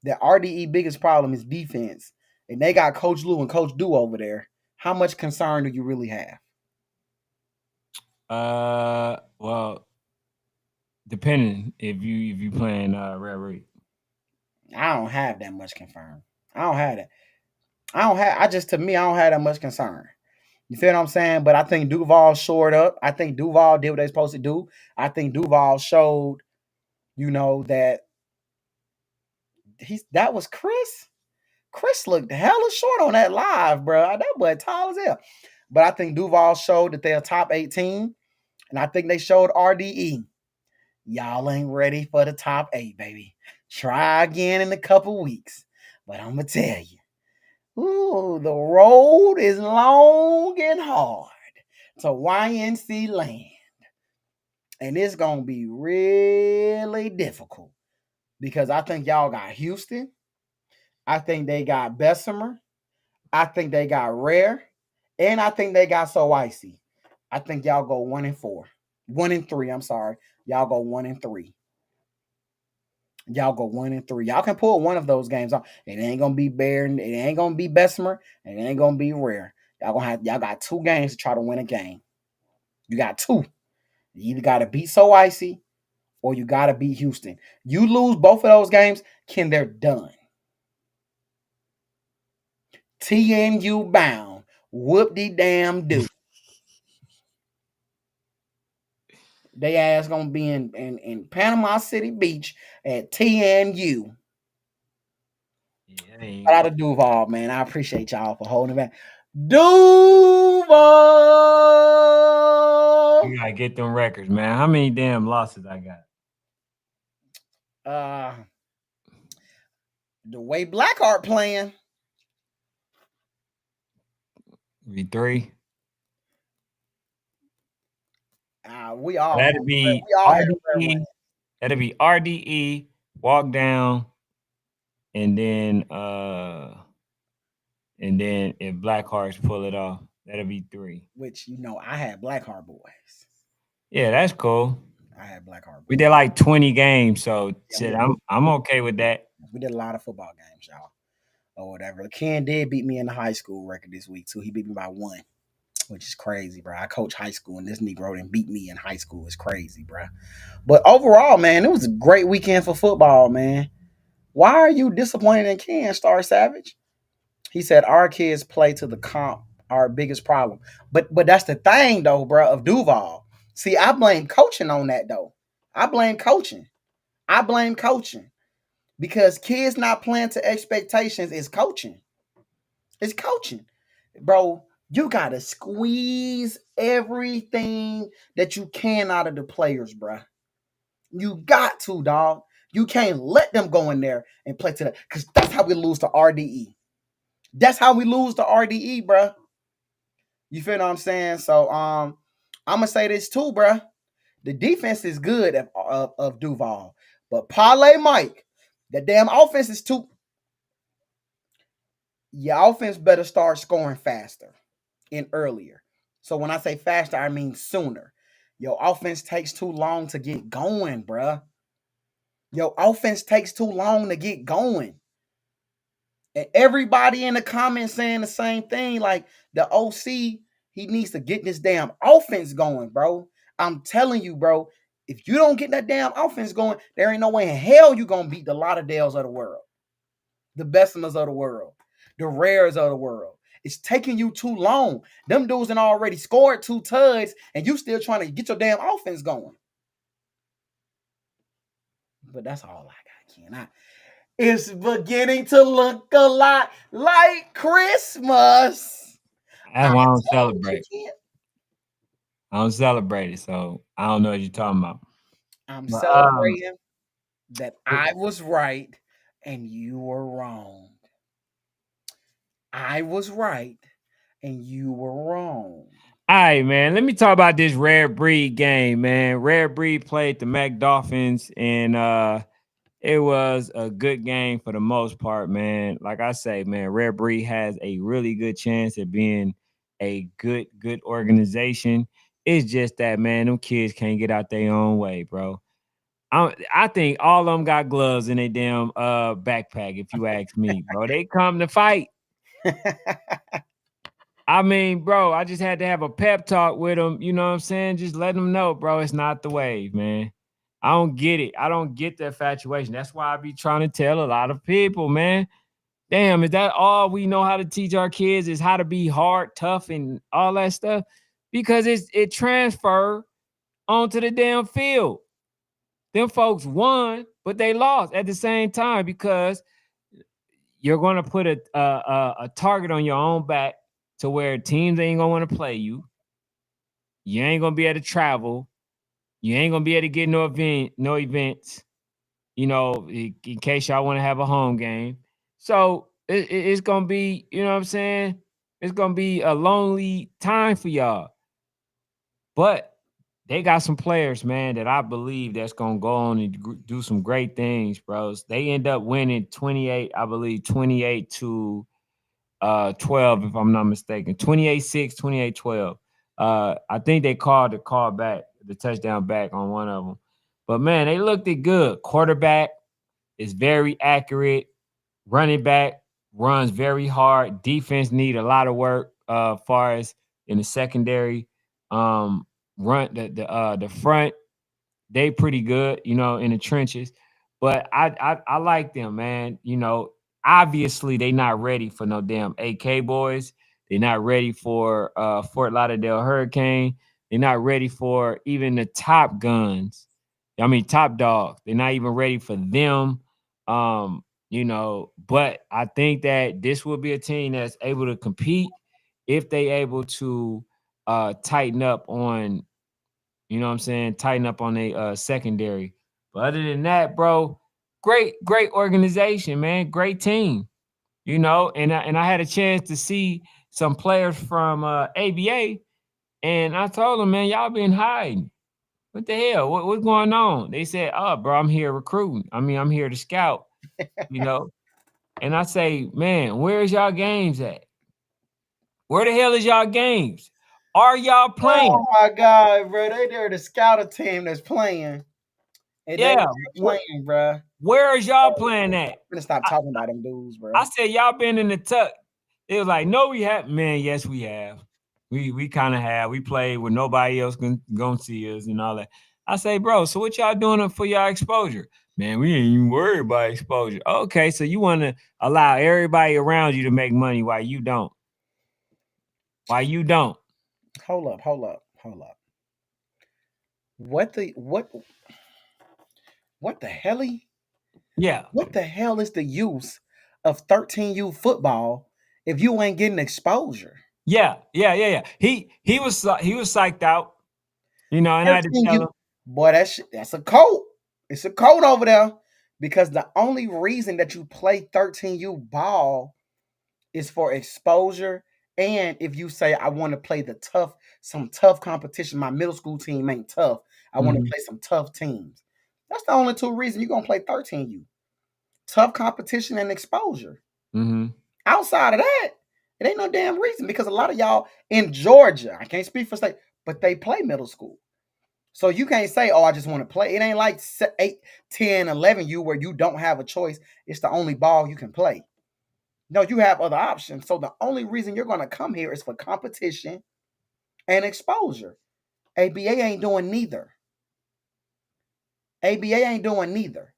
that RDE biggest problem is defense, and they got Coach Lou and Coach Du over there, how much concern do you really have? Well, depending if you playing Red Reed. I don't have that much concern. I don't have that. I don't have. I just to me, I don't have that much concern. You feel what I'm saying? But I think Duval shored up. I think Duval did what they supposed to do. I think Duval showed, that that was Chris. Chris looked hella short on that live, bro. That boy tall as hell. But I think Duval showed that they're a top 18. And I think they showed RDE. Y'all ain't ready for the top 8, baby. Try again in a couple weeks. But I'm going to tell you, ooh, the road is long and hard to YNC land. And it's going to be really difficult because I think y'all got Houston. I think they got Bessemer. I think they got Rare. And I think they got So Icy. I think y'all go 1-4. 1-3, I'm sorry. Y'all go 1-3. Y'all go 1-3. Y'all can pull one of those games off. It ain't gonna be Bear, it ain't gonna be Bessemer, and it ain't gonna be Rare. Y'all got 2 games to try to win a game. You got 2. You either gotta beat So Icy or you gotta beat Houston. You lose both of those games, they're done. TNU bound. Whoop de damn do. They ass gonna be in Panama City Beach at TNU. Yeah, Shout out to Duval, man. I appreciate y'all for holding it back. Duval. you gotta get them records, man. How many damn losses I got? The way Blackheart playing. Be 3. We all That'd be we all had RDE. That'd be RDE. Walk down, and then if Blackhearts pull it off, that'll be 3. which I had Blackheart boys. Yeah, that's cool. I had Blackheart We boys. did like 20 games, so Yeah, shit, I'm okay with that. We did a lot of football games, y'all, or whatever. Ken did beat me in the high school record this week too. He beat me by 1, which is crazy, bro. I coach high school, and this Negro didn't beat me in high school. It's crazy, bro. But overall, man, it was a great weekend for football, man. Why are you disappointed in Ken, Star Savage? He said our kids play to the comp, our biggest problem. But that's the thing though, bro, of Duval. See, I blame coaching on that though. I blame coaching. I blame coaching. Because kids not playing to expectations is coaching. It's coaching. Bro, you gotta squeeze everything that you can out of the players, bro. You got to, dog. You can't let them go in there and play to that. Because that's how we lose to RDE. That's how we lose to RDE, bro. You feel what I'm saying? So I'm gonna say this too, bro. The defense is good of Duval, but Parlay Mike, the damn offense is too. Your offense better start scoring faster and earlier. So when I say faster, I mean sooner. Your offense takes too long to get going, bruh. Your offense takes too long to get going. And everybody in the comments saying the same thing. Like the OC, he needs to get this damn offense going, bro. I'm telling you, bro. If you don't get that damn offense going, there ain't no way in hell you gonna beat the Lauderdales of the world, the Bessemers of the world, the Rares of the world. It's taking you too long. Them dudes done already scored 2 tuds, and you still trying to get your damn offense going. But that's all I got, Ken. It's beginning to look a lot like Christmas. That's why I don't celebrate. I don't celebrate it, so I don't know what you're talking about. I'm But, celebrating that I was right and you were wrong. I was right, and you were wrong. All right, man. Let me talk about this rare breed game, man. Rare breed played the Mac Dolphins, and it was a good game for the most part, man. Like I say, man, Rare Breed has a really good chance at being a good organization. It's just that, man, them kids can't get out their own way, bro. I think all of them got gloves in their damn backpack. If you ask me, bro, they come to fight. I mean, bro, I just had to have a pep talk with them. You know what I'm saying? Just let them know, bro, it's not the wave, man. I don't get it. I don't get the infatuation. That's why I be trying to tell a lot of people, man. Damn, is that all we know how to teach our kids is how to be hard, tough, and all that stuff? Because it transfer onto the damn field. Them folks won, but they lost at the same time because you're going to put a target on your own back to where teams ain't gonna want to play you. You ain't gonna be able to travel. You ain't gonna be able to get no events. You know, in case y'all want to have a home game. So it's gonna be, you know what I'm saying? It's gonna be a lonely time for y'all. But they got some players, man, that I believe that's gonna go on and do some great things, bros. They end up winning 28, I believe, 28 to 12, if I'm not mistaken. 28-6, 28-12. I think they called the call back, the touchdown back on one of them. But man, they looked it good. Quarterback is very accurate. Running back runs very hard. Defense need a lot of work far as in the secondary. Um, run the front, they pretty good, you know, in the trenches. But I like them, man. You know, obviously they not ready for no damn AK boys. They're not ready for Fort Lauderdale Hurricane. They're not ready for even the top guns. I mean top dogs. They're not even ready for them. You know, but I think that this will be a team that's able to compete if they able to tighten up on, you know what I'm saying, tighten up on a secondary. But other than that, bro, great organization, man. Great team. You know, and I had a chance to see some players from ABA, and I told them, man, y'all been hiding. What the hell? What's going on? They said, oh, bro, I'm here recruiting. I mean, I'm here to scout, you know. And I say, man, where's y'all games at? Where the hell is y'all games? Are y'all Oh playing? my God, bro. They there to scout a team that's playing. And they Yeah. not playing, bro. Where is y'all playing at? I'm gonna stop talking about them dudes, bro. I said, y'all been in the tuck. It was like, no, we have. Man, yes, we have. We kind of have. We played where nobody else gonna see us and all that. I say, bro, so what y'all doing for y'all exposure? Man, we ain't even worried about exposure. Okay, so you want to allow everybody around you to make money while you don't. Why you don't? Hold up. What the what the hell? Yeah. What the hell is the use of 13U football if you ain't getting exposure? Yeah. He was psyched out, you know, and I had to tell 13U, him, boy, that's a code. It's a code over there because the only reason that you play 13U ball is for exposure. And if you say I want to play some tough competition, my middle school team ain't tough. I want to mm-hmm, play some tough teams. That's the only two reasons you're gonna play 13U. Tough competition and exposure. mm-hmm, Outside of that, it ain't no damn reason because a lot of y'all in Georgia, I can't speak for state, but they play middle school. So you can't say, oh, I just want to play. It ain't like 8, 10, 11U where you don't have a choice. It's the only ball you can play. No, you have other options. So the only reason you're going to come here is for competition and exposure. ABA ain't doing neither. ABA ain't doing neither.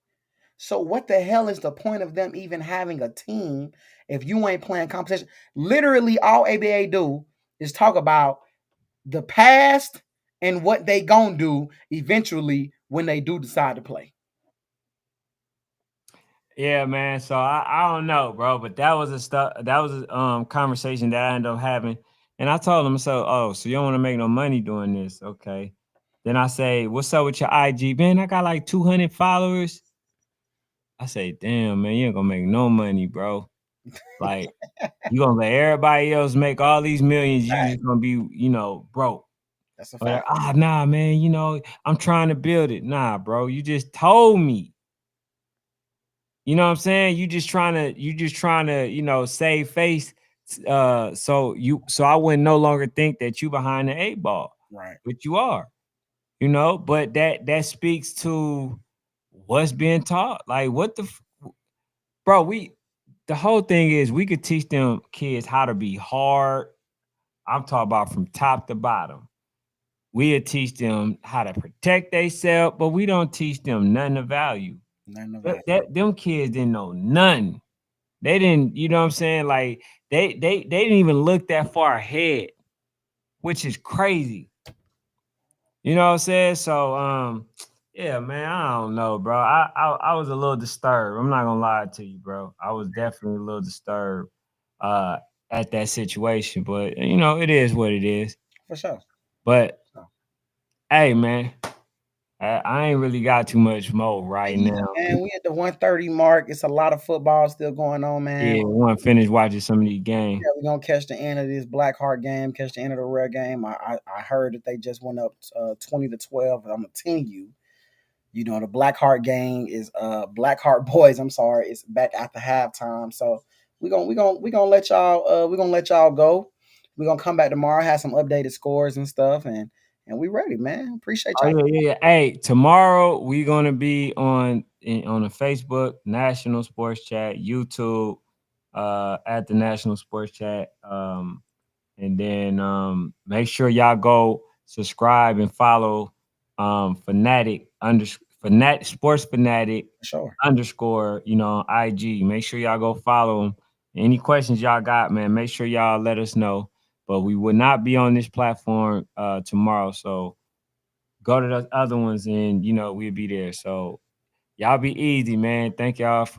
So what the hell is the point of them even having a team if you ain't playing competition? Literally, all ABA do is talk about the past and what they gonna do eventually when they do decide to play. yeah, man. So I don't know, bro, but that was a conversation that I ended up having, and I told him, so so you don't want to make no money doing this, okay? Then I say, what's up with your IG, man? I got like 200 followers. I say, damn, man, you ain't gonna make no money, bro. Like, you gonna let everybody else make all these millions, you Fact. just gonna be, broke. That's a Or fact. nah, man, I'm trying to build it. Nah, bro, you just told me. You know what I'm saying? You just trying to, save face. So I wouldn't no longer think that you behind the eight ball, Right. but you are, but that speaks to what's being taught. Like what bro, the whole thing is we could teach them kids how to be hard. I'm talking about from top to bottom. We'll teach them how to protect themselves, but we don't teach them none of value. None of that. Them kids didn't know none. They didn't, you know what I'm saying? Like they didn't even look that far ahead, which is crazy. You know what I'm saying? So yeah, man, I don't know, bro. I was a little disturbed. I'm not gonna lie to you, bro. I was definitely a little disturbed uh at that situation, but it is what it is. For sure. But So, hey, man, I ain't really got too much more right yeah, now. man, we at the 130 mark. It's a lot of football still going on, man. Yeah, I want to finish watching some of these games. Yeah, we're gonna catch the end of this Blackheart game, catch the end of the Rare game. I heard that they just went up 20-12. I'm gonna tell you, the Blackheart game is Blackheart boys. I'm sorry, it's back after halftime. So we gonna let y'all go. We're gonna come back tomorrow, have some updated scores and stuff, and we ready, man. Appreciate Oh y'all. yeah, yeah, yeah. Hey, tomorrow we gonna be on the Facebook National Sports Chat, YouTube, at the National Sports Chat. And then make sure y'all go subscribe and follow fanatic sports fanatic For sure. underscore, on IG. Make sure y'all go follow them. Any questions y'all got, man, make sure y'all let us know. But we will not be on this platform tomorrow. So go to the other ones and we'll be there. So y'all be easy, man. Thank y'all for